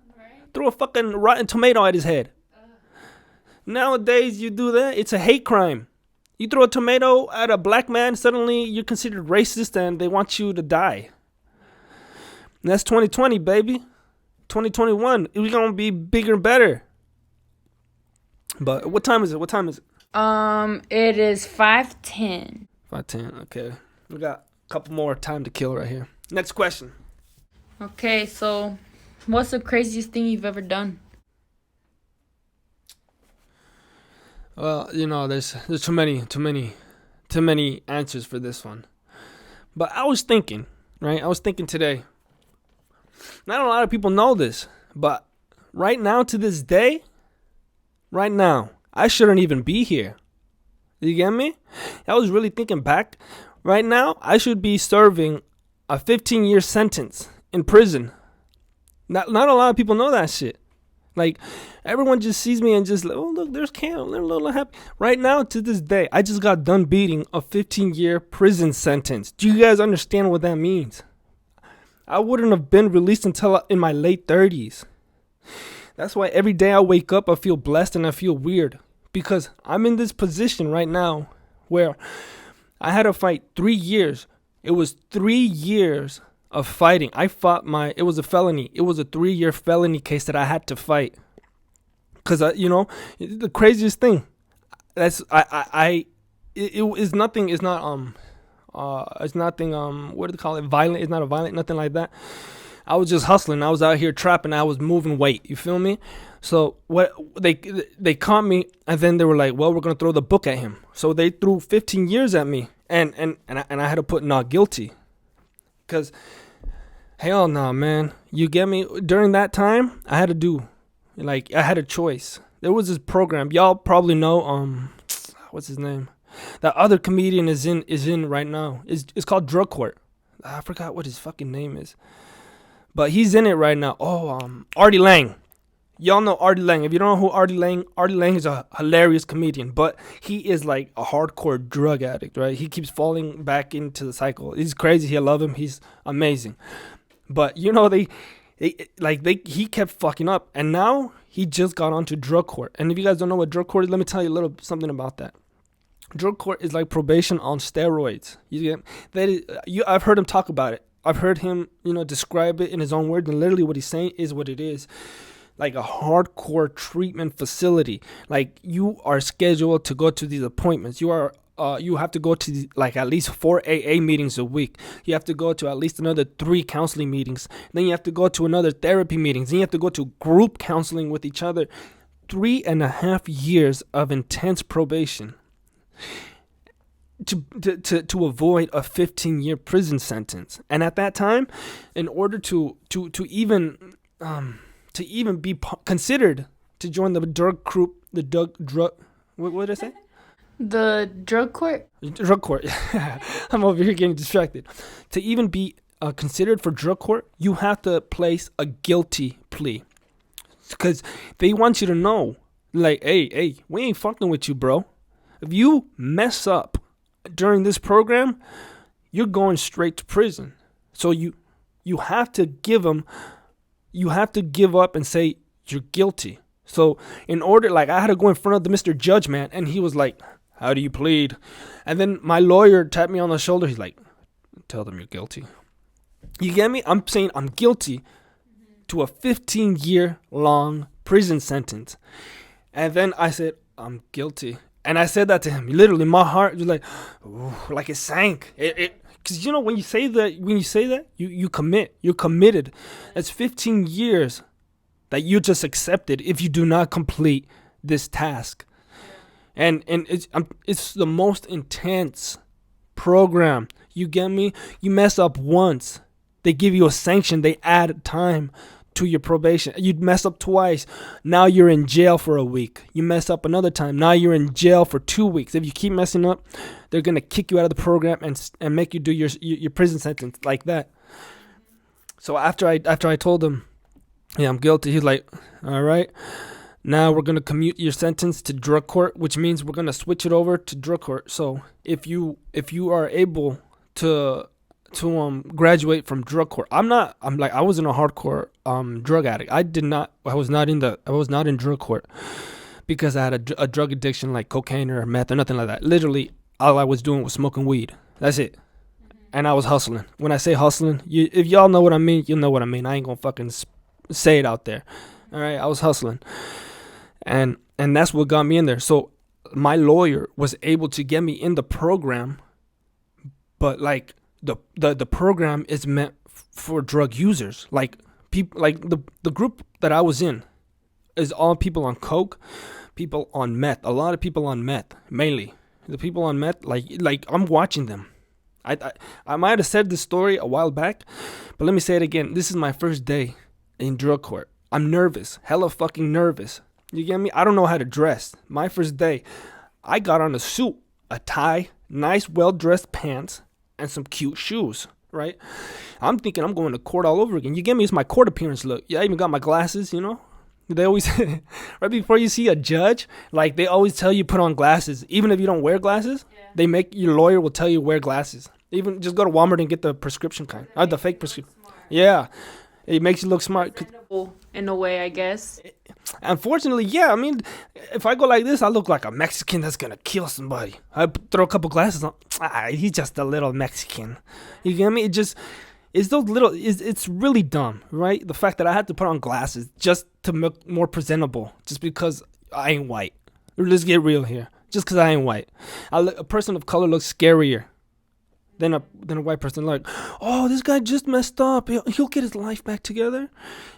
Throw a fucking rotten tomato at his head. Nowadays, you do that, it's a hate crime. You throw a tomato at a black man, suddenly you're considered racist and they want you to die. And that's 2020, baby. 2021, we're going to be bigger and better. But what time is it? It is 5:10. 5:10, okay. We got a couple more time to kill right here. Next question. Okay, so what's the craziest thing you've ever done? Well, there's too many answers for this one. But I was thinking, right? I was thinking today. Not a lot of people know this, but right now to this day, I shouldn't even be here. You get me? I was really thinking back. Right now, I should be serving a 15-year sentence in prison. Not a lot of people know that shit. Like, everyone just sees me and just like, oh, look, there's Cam. They're a little happy. Right now, to this day, I just got done beating a 15-year prison sentence. Do you guys understand what that means? I wouldn't have been released until in my late 30s. That's why every day I wake up, I feel blessed and I feel weird. Because I'm in this position right now where I had to fight 3 years. It was 3 years of fighting. It was a felony. It was a 3-year felony case that I had to fight. Because, the craziest thing, it is nothing, it's not, It's nothing. What do they call it? Violent. It's not a violent. Nothing like that. I was just hustling. I was out here trapping. I was moving weight. You feel me? So what they caught me, and then they were like, "Well, we're gonna throw the book at him." So they threw 15 years at me, and I had to put not guilty, cause hell no, man. You get me? During that time, I had to do, like, I had a choice. There was this program. Y'all probably know. What's his name? That other comedian is in right now. It's called Drug Court. I forgot what his fucking name is. But he's in it right now. Artie Lang. Y'all know Artie Lang. If you don't know who Artie Lang is a hilarious comedian. But he is like a hardcore drug addict, right? He keeps falling back into the cycle. He's crazy. I love him. He's amazing. But, you know, he kept fucking up. And now he just got onto drug court. And if you guys don't know what drug court is, let me tell you a little something about that. Drug court is like probation on steroids. I've heard him talk about it. I've heard him, describe it in his own words, and literally what he's saying is what it is. Like a hardcore treatment facility. Like, you are scheduled to go to these appointments. You have to go to at least 4 AA meetings a week. You have to go to at least another 3 counseling meetings. Then you have to go to another therapy meetings. Then you have to go to group counseling with each other. 3.5 years of intense probation. To avoid a 15-year prison sentence. And at that time, in order to even be considered to join the drug group, what did I say? The drug court. Drug court. I'm over here getting distracted. To even be considered for drug court, you have to place a guilty plea, because they want you to know, like, hey, we ain't fucking with you, bro. If you mess up during this program, you're going straight to prison. So you have to give up and say you're guilty. So in order, like, I had to go in front of the Mr. Judge, man, and he was like, "How do you plead?" And then my lawyer tapped me on the shoulder. He's like, "Tell them you're guilty." You get me? I'm saying I'm guilty to a 15-year long prison sentence. And then I said, "I'm guilty." And I said that to him. Literally, my heart was like, ooh, like it sank. Because when you say that, you commit. You're committed. It's 15 years that you just accepted if you do not complete this task. And it's the most intense program. You get me? You mess up once, they give you a sanction. They add time to your probation. You'd mess up twice, now you're in jail for a week. You mess up another time, now you're in jail for 2 weeks. If you keep messing up, they're gonna kick you out of the program and make you do your prison sentence like that. So after I told him, yeah, I'm guilty, he's like, all right, now we're gonna commute your sentence to drug court, which means we're gonna switch it over to drug court. So if you are able to graduate from drug court. I wasn't a hardcore drug addict. I was not in drug court because I had a drug addiction like cocaine or meth or nothing like that. Literally, all I was doing was smoking weed. That's it. And I was hustling. When I say hustling, if y'all know what I mean, you'll know what I mean. I ain't gonna fucking say it out there. All right, I was hustling. And that's what got me in there. So my lawyer was able to get me in the program, but like the program is meant for drug users. Like people, like the group that I was in is all people on coke, people on meth. A lot of people on meth, mainly the people on meth. Like I'm watching them. I might have said this story a while back, but let me say it again. This is my first day in drug court. I'm nervous, hella fucking nervous. You get me? I don't know how to dress. My first day, I got on a suit, a tie, nice well-dressed pants, and some cute shoes, right? I'm thinking I'm going to court all over again. You get me? It's my court appearance look. Yeah, I even got my glasses, They always, right before you see a judge, like they always tell you put on glasses. Even if you don't wear glasses, they make, your lawyer will tell you wear glasses. Even just go to Walmart and get the prescription kind. The fake prescription. Yeah. It makes you look smart. In a way, I guess. Unfortunately, yeah. I mean, if I go like this, I look like a Mexican that's going to kill somebody. I throw a couple glasses on. He's just a little Mexican. You get me? It's really dumb, right? The fact that I had to put on glasses just to look more presentable, just because I ain't white. Let's get real here. Just because I ain't white. A person of color looks scarier Then a white person like, oh, this guy just messed up. He'll get his life back together.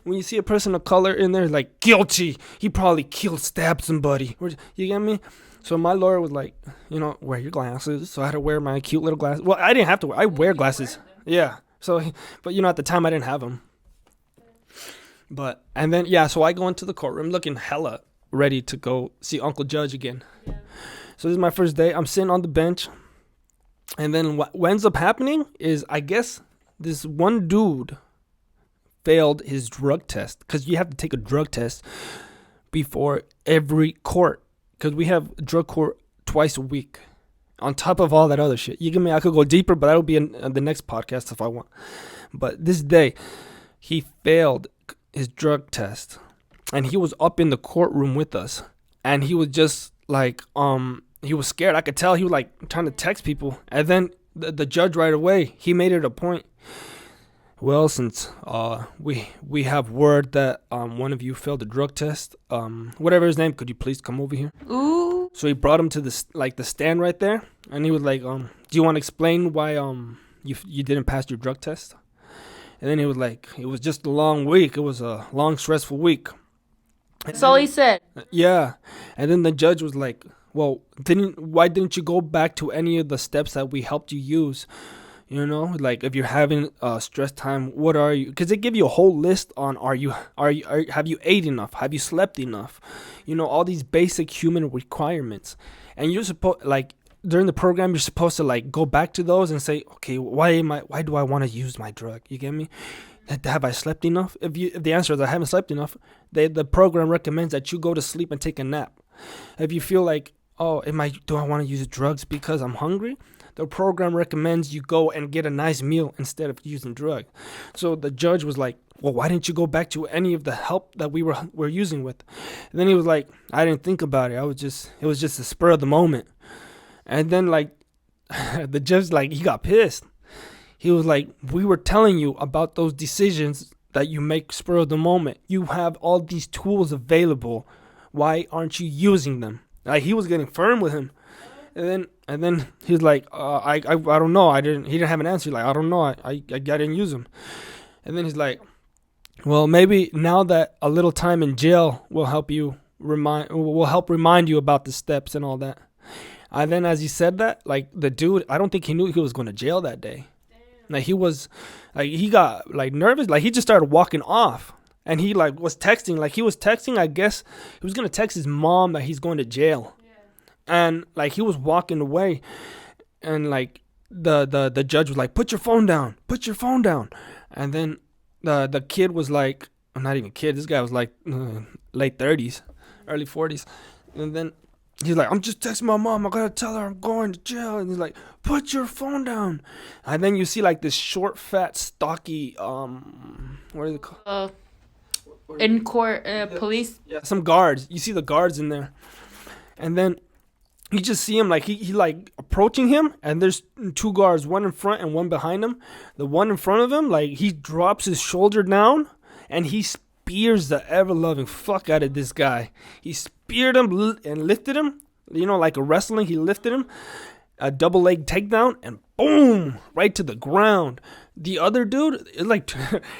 When you see a person of color in there, like, guilty. He probably stabbed somebody. You get me? So my lawyer was like, wear your glasses. So I had to wear my cute little glasses. Well, I didn't have to. I wear glasses. Yeah. So, but at the time I didn't have them. But, and then, so I go into the courtroom looking hella ready to go see Uncle Judge again. Yeah. So this is my first day. I'm sitting on the bench. And then what ends up happening is, I guess, this one dude failed his drug test. Because you have to take a drug test before every court. Because we have drug court twice a week. On top of all that other shit. You get me? I could go deeper, but that'll be in the next podcast if I want. But this day, he failed his drug test. And he was up in the courtroom with us. And he was just like, he was scared. I could tell he was like trying to text people. And then the judge right away, he made it a point. Well, since we have word that one of you failed the drug test, whatever his name, could you please come over here? Ooh. So he brought him to the stand right there, and he was like, do you want to explain why you didn't pass your drug test? And then he was like, it was just a long week. It was a long, stressful week. That's all he said. Yeah. And then the judge was like, well, why didn't you go back to any of the steps that we helped you use? Like if you're having stress time, what are you? Because they give you a whole list on have you ate enough? Have you slept enough? All these basic human requirements. And you're supposed, like, during the program, you're supposed to like go back to those and say, okay, why do I want to use my drug? You get me? Have I slept enough? If the answer is I haven't slept enough, the program recommends that you go to sleep and take a nap. If you feel like, oh, do I want to use drugs because I'm hungry? The program recommends you go and get a nice meal instead of using drugs. So the judge was like, well, why didn't you go back to any of the help that we were using with? And then he was like, I didn't think about it. It was just a spur of the moment. And then like the judge, like, he got pissed. He was like, we were telling you about those decisions that you make spur of the moment. You have all these tools available. Why aren't you using them? Like, he was getting firm with him. And then he was like, I don't know. He didn't have an answer. He's like, I don't know. I didn't use them. And then he's like, well, maybe now that a little time in jail will help remind you about the steps and all that. And then as he said that, like, the dude, I don't think he knew he was going to jail that day. Like, he got like nervous. Like, he just started walking off. And he like was texting. Like, he was texting, I guess he was going to text his mom that he's going to jail. And like, he was walking away, and like the judge was like, put your phone down. And then the kid was like, not even kid, this guy was like late 30s, early 40s. And then he's like, I'm just texting my mom. I gotta tell her I'm going to jail. And he's like, put your phone down. And then you see like this short, fat, stocky, what is it called? In court, police. Yeah, some guards. You see the guards in there. And then you just see him, like, he like approaching him, and there's two guards, one in front and one behind him. The one in front of him, like, he drops his shoulder down, and he spears the ever-loving fuck out of this guy. He speared him and lifted him, like a wrestling. He lifted him, a double leg takedown, and boom, right to the ground. The other dude, like,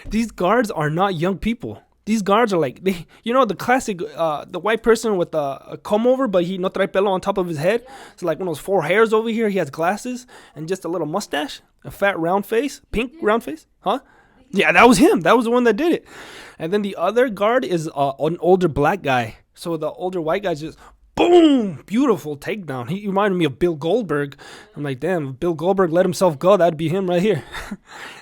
these guards are not young people. These guards are like, the classic, the white person with a comb over, but he no trae pelo on top of his head. It's like one of those 4 hairs over here. He has glasses and just a little mustache, a fat round face, pink round face. Huh? Yeah, that was him. That was the one that did it. And then the other guard is an older black guy. So the older white guy just, boom, beautiful takedown. He reminded me of Bill Goldberg. I'm like, damn, if Bill Goldberg let himself go, that'd be him right here.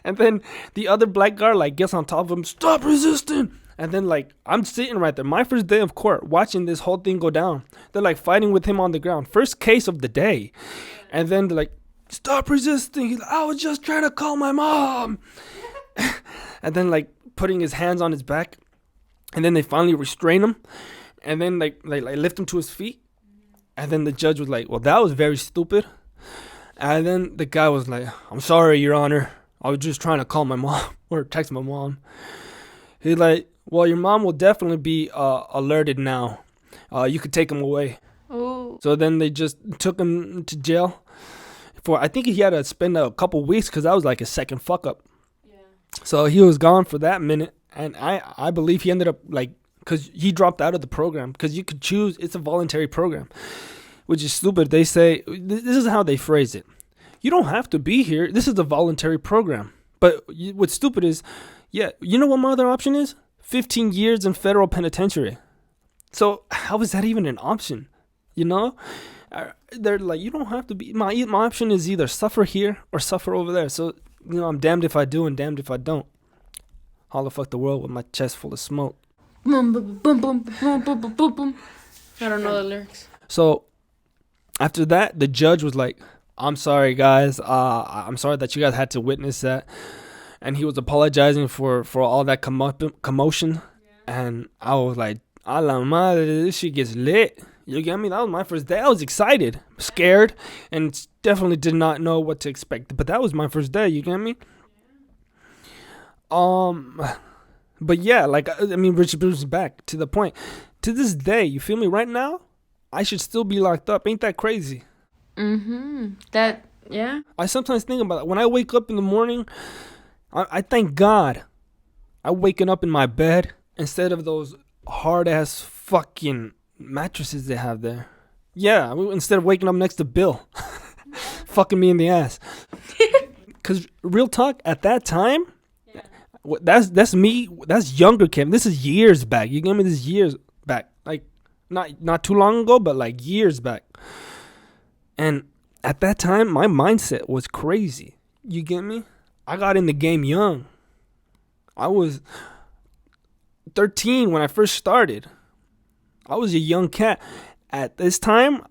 And then the other black guard, like, gets on top of him, stop resisting. And then, like, I'm sitting right there, my first day of court, watching this whole thing go down. They're, like, fighting with him on the ground. First case of the day. And then they're like, stop resisting. He's like, I was just trying to call my mom. And then, like, putting his hands on his back. And then they finally restrain him. And then, like, lift him to his feet. And then the judge was like, well, that was very stupid. And then the guy was like, I'm sorry, Your Honor. I was just trying to call my mom or text my mom. He's like, well, your mom will definitely be alerted now. You could take him away. Oh. So then they just took him to jail I think he had to spend a couple weeks because that was like his second fuck up. Yeah. So he was gone for that minute, and I believe he ended up like, because he dropped out of the program because you could choose. It's a voluntary program, which is stupid. They say, this is how they phrase it. You don't have to be here. This is a voluntary program. But what's stupid is, yeah, you know what my other option is? 15 years in federal penitentiary. So how is that even an option? You know? They're like, you don't have to be. My option is either suffer here or suffer over there. So, you know, I'm damned if I do and damned if I don't. Holla fuck the world with my chest full of smoke. Boom, boom, boom, boom, boom, boom, boom, boom, boom. I don't know the lyrics. So after that, the judge was like, I'm sorry, guys. I'm sorry that you guys had to witness that. And he was apologizing for all that commotion. Yeah. And I was like, a la madre, this shit gets lit. You get me? That was my first day. I was excited, scared, and definitely did not know what to expect. But that was my first day. You get me? But yeah, like, I mean, Richard Bruce is back to the point. To this day, you feel me? Right now, I should still be locked up. Ain't that crazy? That, yeah. I sometimes think about it. When I wake up in the morning, I thank God I'm waking up in my bed instead of those hard-ass fucking mattresses they have there. Yeah, instead of waking up next to Bill. Fucking me in the ass. Because real talk, at that time, that's me. That's younger Kevin. This is years back. You get me? This is years back. Like, not too long ago, but like years back. And at that time, my mindset was crazy. You get me? I got in the game young. I was 13 when I first started. I was a young cat. At this time,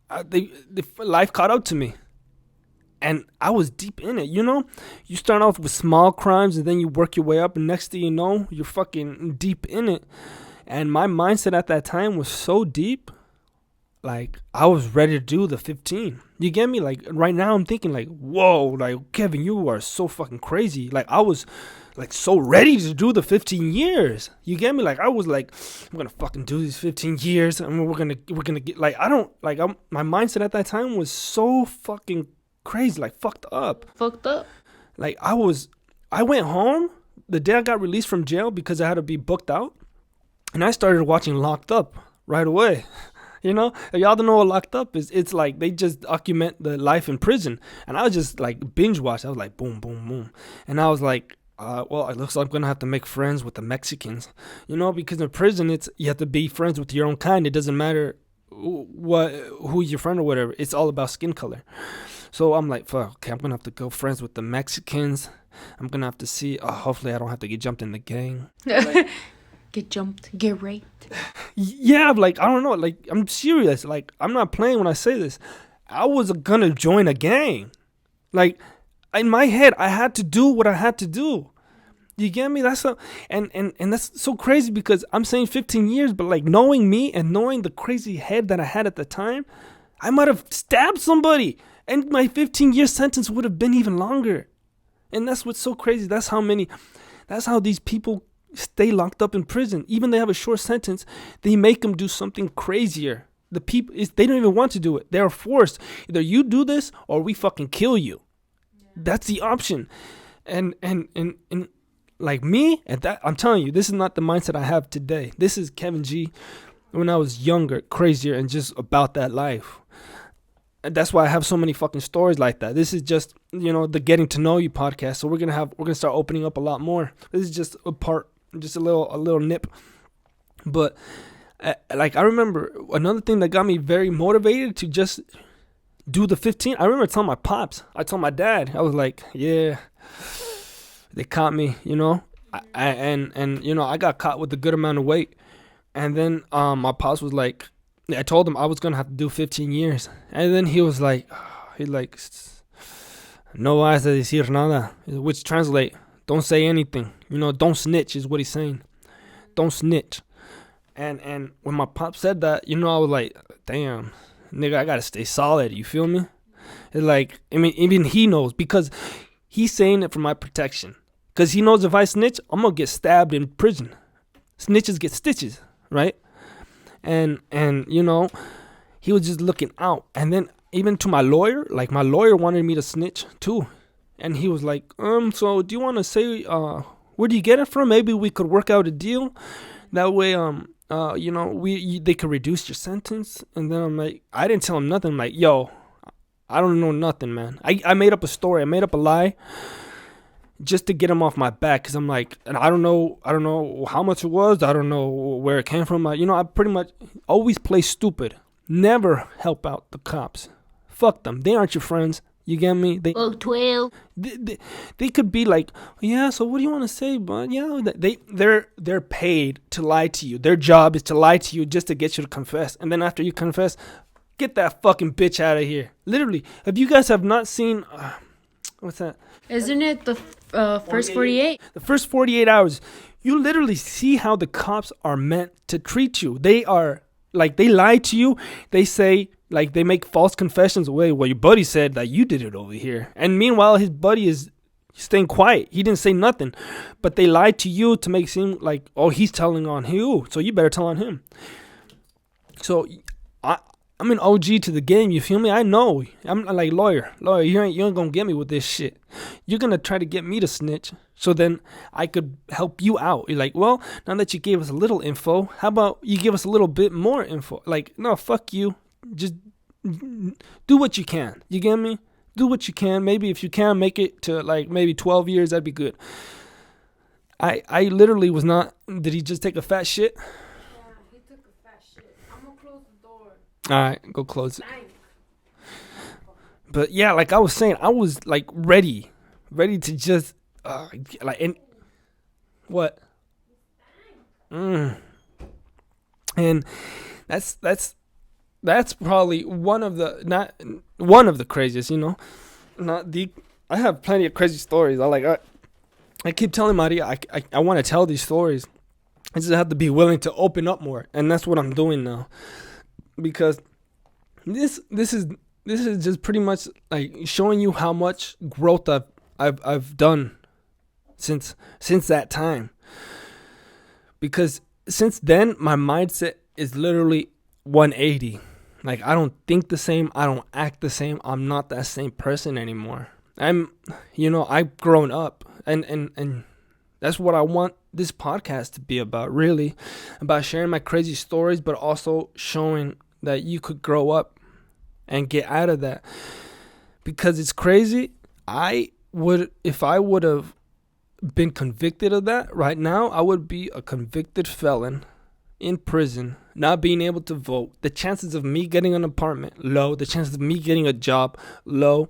the life caught up to me. And I was deep in it, you know? You start off with small crimes and then you work your way up. And next thing you know, you're fucking deep in it. And my mindset at that time was so deep. Like, I was ready to do the 15. You get me? Like, right now I'm thinking like, whoa, like, Kevin, you are so fucking crazy. Like, I was like so ready to do the 15 years. You get me? Like, I was like, I'm gonna fucking do these 15 years. And we're gonna get, like, my mindset at that time was so fucking crazy, like fucked up. Like, I went home the day I got released from jail because I had to be booked out. And I started watching Locked Up right away. You know, if y'all don't know what Locked Up is, it's like they just document the life in prison. And I was just like binge watch. I was like, boom, boom, boom. And I was like, well, it looks like I'm going to have to make friends with the Mexicans. You know, because in prison, you have to be friends with your own kind. It doesn't matter who's your friend or whatever. It's all about skin color. So I'm like, fuck, okay, I'm going to have to go friends with the Mexicans. I'm going to have to see, hopefully I don't have to get jumped in the gang. Like, get jumped, get raped. Yeah, like, I don't know. Like, I'm serious. Like, I'm not playing when I say this. I was going to join a gang. Like, in my head, I had to do what I had to do. You get me? And that's so crazy because I'm saying 15 years, but like knowing me and knowing the crazy head that I had at the time, I might have stabbed somebody and my 15-year sentence would have been even longer. And that's what's so crazy. That's how these people stay locked up in prison. Even they have a short sentence, they make them do something crazier. The people, they don't even want to do it. They are forced. Either you do this or we fucking kill you. Yeah. That's the option. And like me, at that, I'm telling you, this is not the mindset I have today. This is Kevin G when I was younger, crazier, and just about that life. And that's why I have so many fucking stories like that. This is just, the Getting to Know You podcast. So we're gonna start opening up a lot more. This is just a part, just a little nip. But like, I remember another thing that got me very motivated to just do the 15. I remember telling my pops, I told my dad, I was like, yeah, they caught me, I got caught with a good amount of weight. And then my pops was like, I told him I was gonna have to do 15 years. And then he was like, no vas a decir nada, which translate, don't say anything. Don't snitch is what he's saying. Don't snitch. And when my pop said that, I was like, damn, nigga, I gotta stay solid. You feel me? It's like, I mean, even he knows because he's saying it for my protection. Because he knows if I snitch, I'm gonna get stabbed in prison. Snitches get stitches, right? And he was just looking out. And then even to my lawyer, like my lawyer wanted me to snitch too. And he was like, so do you want to say, where do you get it from? Maybe we could work out a deal. That way, they could reduce your sentence. And then I'm like, I didn't tell him nothing. I'm like, yo, I don't know nothing, man. I made up a story. I made up a lie just to get him off my back. Cause I'm like, and I don't know how much it was. I don't know where it came from. I pretty much always play stupid. Never help out the cops. Fuck them. They aren't your friends. You get me? They 12. They could be like, yeah, so what do you want to say, bud? Yeah, they're paid to lie to you. Their job is to lie to you just to get you to confess. And then after you confess, get that fucking bitch out of here. Literally, if you guys have not seen, what's that? Isn't it the first 48? The first 48 hours, you literally see how the cops are meant to treat you. They are like, they lie to you. They say, like, they make false confessions. Well, your buddy said that you did it over here. And meanwhile, his buddy is staying quiet. He didn't say nothing. But they lied to you to make it seem like, oh, he's telling on you. So you better tell on him. So I'm an OG to the game. You feel me? I know. I'm like, lawyer, you ain't going to get me with this shit. You're going to try to get me to snitch. So then I could help you out. You're like, well, now that you gave us a little info, how about you give us a little bit more info? Like, no, fuck you. Just do what you can. You get me? Do what you can. Maybe if you can make it to like maybe 12 years, that'd be good. I literally was not. Did he just take a fat shit? Yeah, he took a fat shit. I'm gonna close the door. All right, go close it. But yeah, like I was saying, I was like ready to just and what? And that's probably one of the craziest, I have plenty of crazy stories. I keep telling Maria I want to tell these stories. I just have to be willing to open up more, and that's what I'm doing now. Because this is just pretty much like showing you how much growth I've done since that time. Because since then my mindset is literally 180. Like, I don't think the same. I don't act the same. I'm not that same person anymore. I've grown up. And that's what I want this podcast to be about, really. About sharing my crazy stories, but also showing that you could grow up and get out of that. Because it's crazy. If I would have been convicted of that right now, I would be a convicted felon in prison, not being able to vote. The chances of me getting an apartment, low. The chances of me getting a job, low.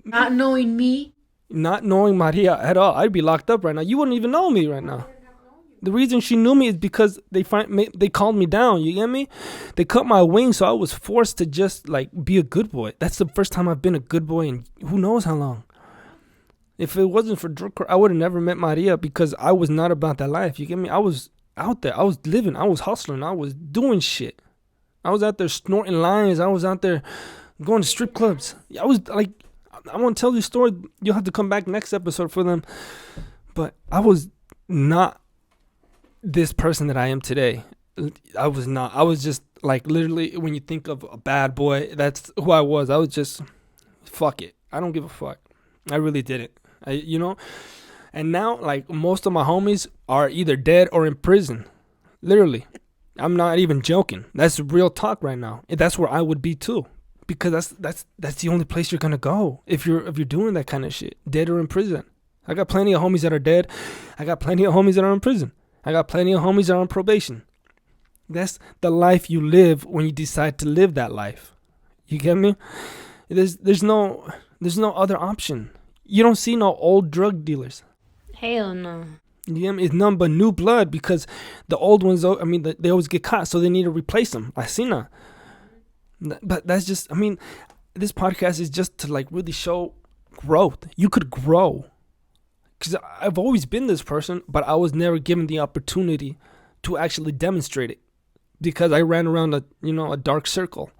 Not knowing me. Not knowing Maria at all. I'd be locked up right now. You wouldn't even know me right now. The reason she knew me is because they called me down. You get me? They cut my wings, so I was forced to just like be a good boy. That's the first time I've been a good boy in who knows how long. If it wasn't for drug court, I would have never met Maria, because I was not about that life. You get me? I was out there. I was living. I was hustling. I was doing shit. I was out there snorting lines. I was out there going to strip clubs. I was like, I want to tell you story. You'll have to come back next episode for them. But I was not this person that I am today. I was not. I was just like, literally, when you think of a bad boy, that's who I was. I was just, fuck it. I don't give a fuck. I really didn't. And now, like, most of my homies are either dead or in prison. Literally. I'm not even joking. That's real talk right now. And that's where I would be too. Because that's the only place you're gonna go if you're doing that kind of shit. Dead or in prison. I got plenty of homies that are dead. I got plenty of homies that are in prison. I got plenty of homies that are on probation. That's the life you live when you decide to live that life. You get me? There's no other option. You don't see no old drug dealers. Hell no. You get me? It's none but new blood, because the old ones, they always get caught, so they need to replace them. I seen that. But that's just, this podcast is just to like really show growth. You could grow. Because I've always been this person, but I was never given the opportunity to actually demonstrate it. Because I ran around a dark circle.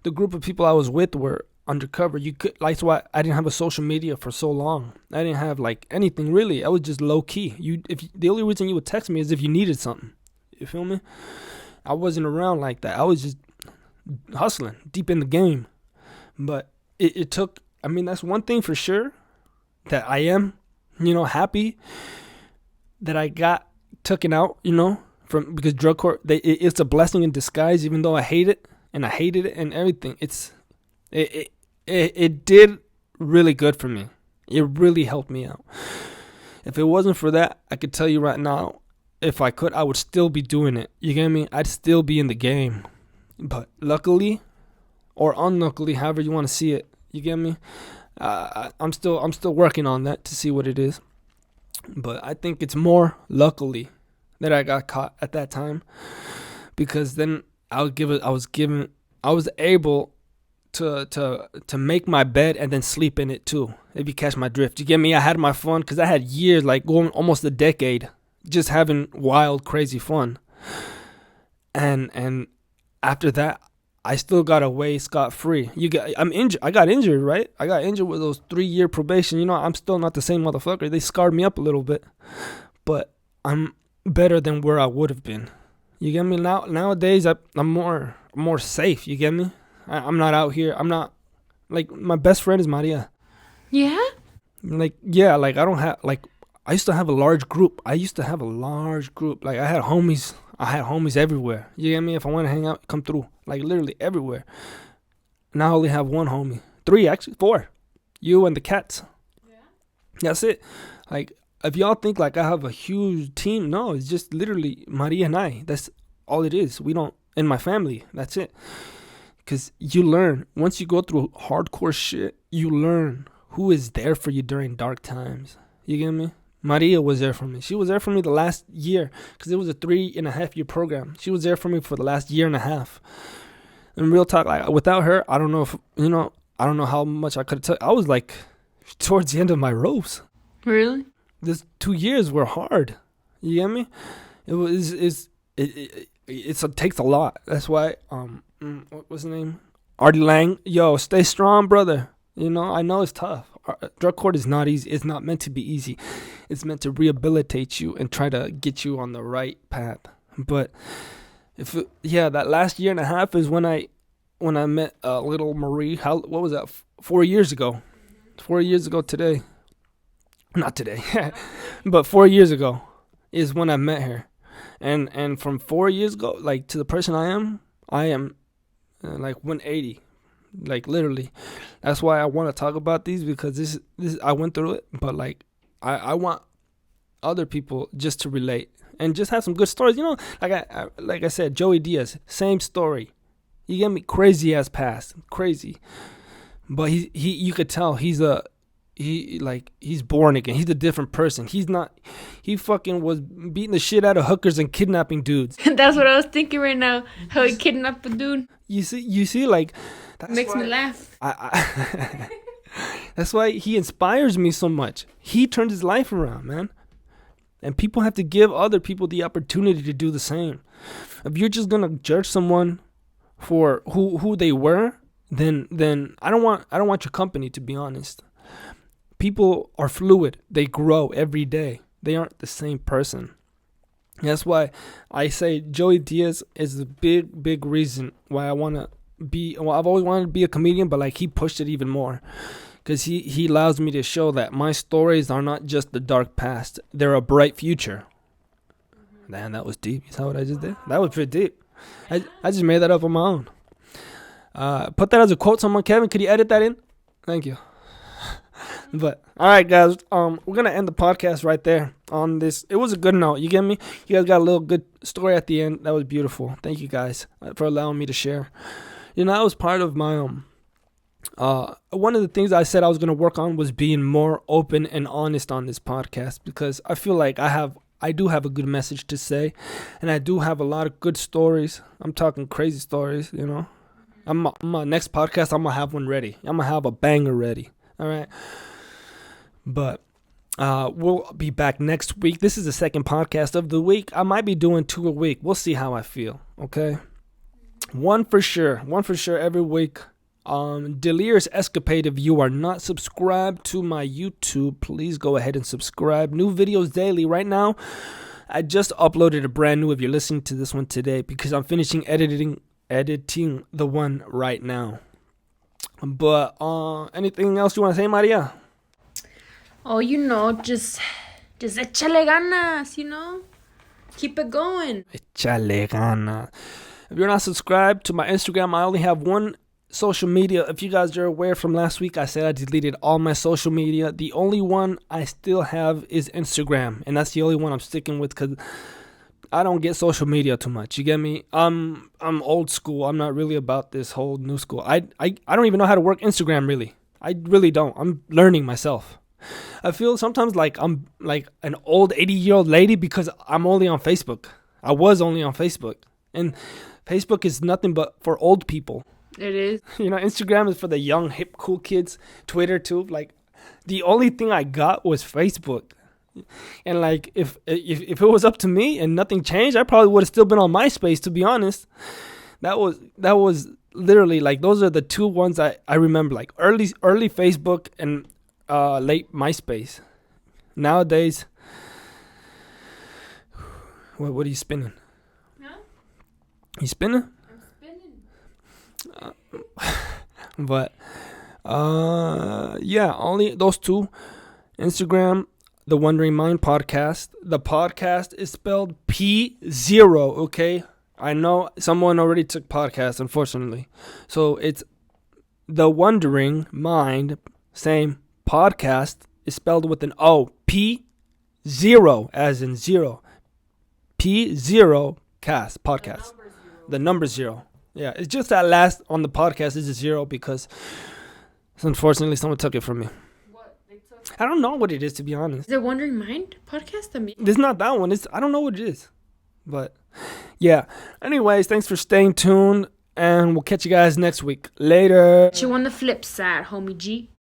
The group of people I was with were undercover. That's why I didn't have a social media for so long. I didn't have like anything really. I was just low key. The only reason you would text me is if you needed something. You feel me? I wasn't around like that. I was just hustling deep in the game. But it took, I mean, that's one thing for sure that I am, happy that I got taken out, from, because drug court, it's a blessing in disguise, even though I hate it and I hated it and everything. It did really good for me. It really helped me out. If it wasn't for that, I could tell you right now, if I could, I would still be doing it. You get me? I'd still be in the game. But luckily, or unluckily, however you want to see it, you get me? I'm still working on that to see what it is. But I think it's more luckily that I got caught at that time, because then I was able to make my bed and then sleep in it too. If you catch my drift, you get me? I had my fun, because I had years, like going almost a decade, just having wild, crazy fun. And after that, I still got away scot-free. I'm injured. I got injured, right? I got injured with those 3-year probation. I'm still not the same motherfucker. They scarred me up a little bit, but I'm better than where I would have been. You get me? Nowadays, I'm more safe. You get me? I'm not out here. I'm not, like, my best friend is Maria. Yeah? Like, yeah, like, I don't have, like, I used to have a large group. Like, I had homies everywhere. You get me? If I want to hang out, come through. Like, literally everywhere. Now I only have one homie. 3, actually. 4. You and the cats. Yeah. That's it. Like, if y'all think, like, I have a huge team, no, it's just literally Maria and I. That's all it is. In my family, that's it. Because you learn. Once you go through hardcore shit, you learn who is there for you during dark times. You get me? Maria was there for me. She was there for me the last year, because it was a 3.5-year program. She was there for me for the last year and a half. And real talk, like, without her, I don't know if, I don't know how much I could have I was like towards the end of my ropes. Really? This 2 years were hard. You get me? It takes a lot. That's why, what was his name? Artie Lang. Yo, stay strong, brother. I know it's tough. Drug court is not easy. It's not meant to be easy. It's meant to rehabilitate you and try to get you on the right path. But that last year and a half is when I met little Marie. What was that? 4 years ago. 4 years ago today. Not today, but 4 years ago is when I met her. And from 4 years ago, like, to the person I am like 180. Like, literally. That's why I want to talk about these, because this I went through it, but, like, I want other people just to relate and just have some good stories. Like I said, Joey Diaz, same story. You get me? Crazy ass past, crazy. But he you could tell he's born again. He's a different person. He fucking was beating the shit out of hookers and kidnapping dudes. That's what I was thinking right now. How he kidnapped a dude. You see, like, makes me laugh. That's why he inspires me so much. He turned his life around, man. And people have to give other people the opportunity to do the same. If you're just gonna judge someone for who they were, then I don't want your company, to be honest. People are fluid. They grow every day. They aren't the same person. That's why I say Joey Diaz is the big reason why I want to be. Well, I've always wanted to be a comedian, but, like, he pushed it even more, because he allows me to show that my stories are not just the dark past. They're a bright future. Man, that was deep. You saw what I just did? That was pretty deep. I just made that up on my own. Put that as a quote, someone. Kevin, could you edit that in? Thank you. But, all right, guys, we're going to end the podcast right there on this. It was a good note. You get me? You guys got a little good story at the end. That was beautiful. Thank you, guys, for allowing me to share. That was part of my, one of the things I said I was going to work on was being more open and honest on this podcast, because I feel like I do have a good message to say, and I do have a lot of good stories. I'm talking crazy stories, my next podcast, I'm going to have one ready. I'm going to have a banger ready. All right. But we'll be back next week. This is the second podcast of the week. I might be doing 2 a week. We'll see how I feel. Okay. One for sure every week. Delirious Escapade. If you are not subscribed to my YouTube, please go ahead and subscribe. New videos daily. Right now, I just uploaded a brand new, if you're listening to this one today, because I'm finishing editing the one right now. But anything else you want to say, Maria? Oh, you know, just échale ganas, you know? Keep it going. Échale ganas. If you're not subscribed to my Instagram, I only have one social media. If you guys are aware from last week, I said I deleted all my social media. The only one I still have is Instagram, and that's the only one I'm sticking with because I don't get social media too much. You get me? I'm old school. I'm not really about this whole new school. I don't even know how to work Instagram really. I really don't. I'm learning myself. I feel sometimes like I'm like an old 80-year-old lady because I'm only on Facebook. I was only on Facebook, and Facebook is nothing but for old people. It is. You know, Instagram is for the young, hip, cool kids. Twitter too. Like, the only thing I got was Facebook. And like, if it was up to me and nothing changed, I probably would have still been on MySpace. To be honest, that was literally like those are the two ones I remember. Like early Facebook and late MySpace. Nowadays, what are you spinning? Huh? You spinning? I'm spinning. But yeah, only those two. Instagram, the Wondering Mind podcast. The podcast is spelled P0, okay? I know someone already took podcast, unfortunately. So it's the Wondering Mind, same podcast is spelled with an O. P0 as in zero. P0 cast podcast. The number zero. Yeah, it's just that last on the podcast is a zero because unfortunately someone took it from me. What? They took. I don't know what it is, to be honest. Is it Wandering Mind podcast? It's not that one. I don't know what it is. But yeah. Anyways, thanks for staying tuned and we'll catch you guys next week. Later. You on the flip side, homie G.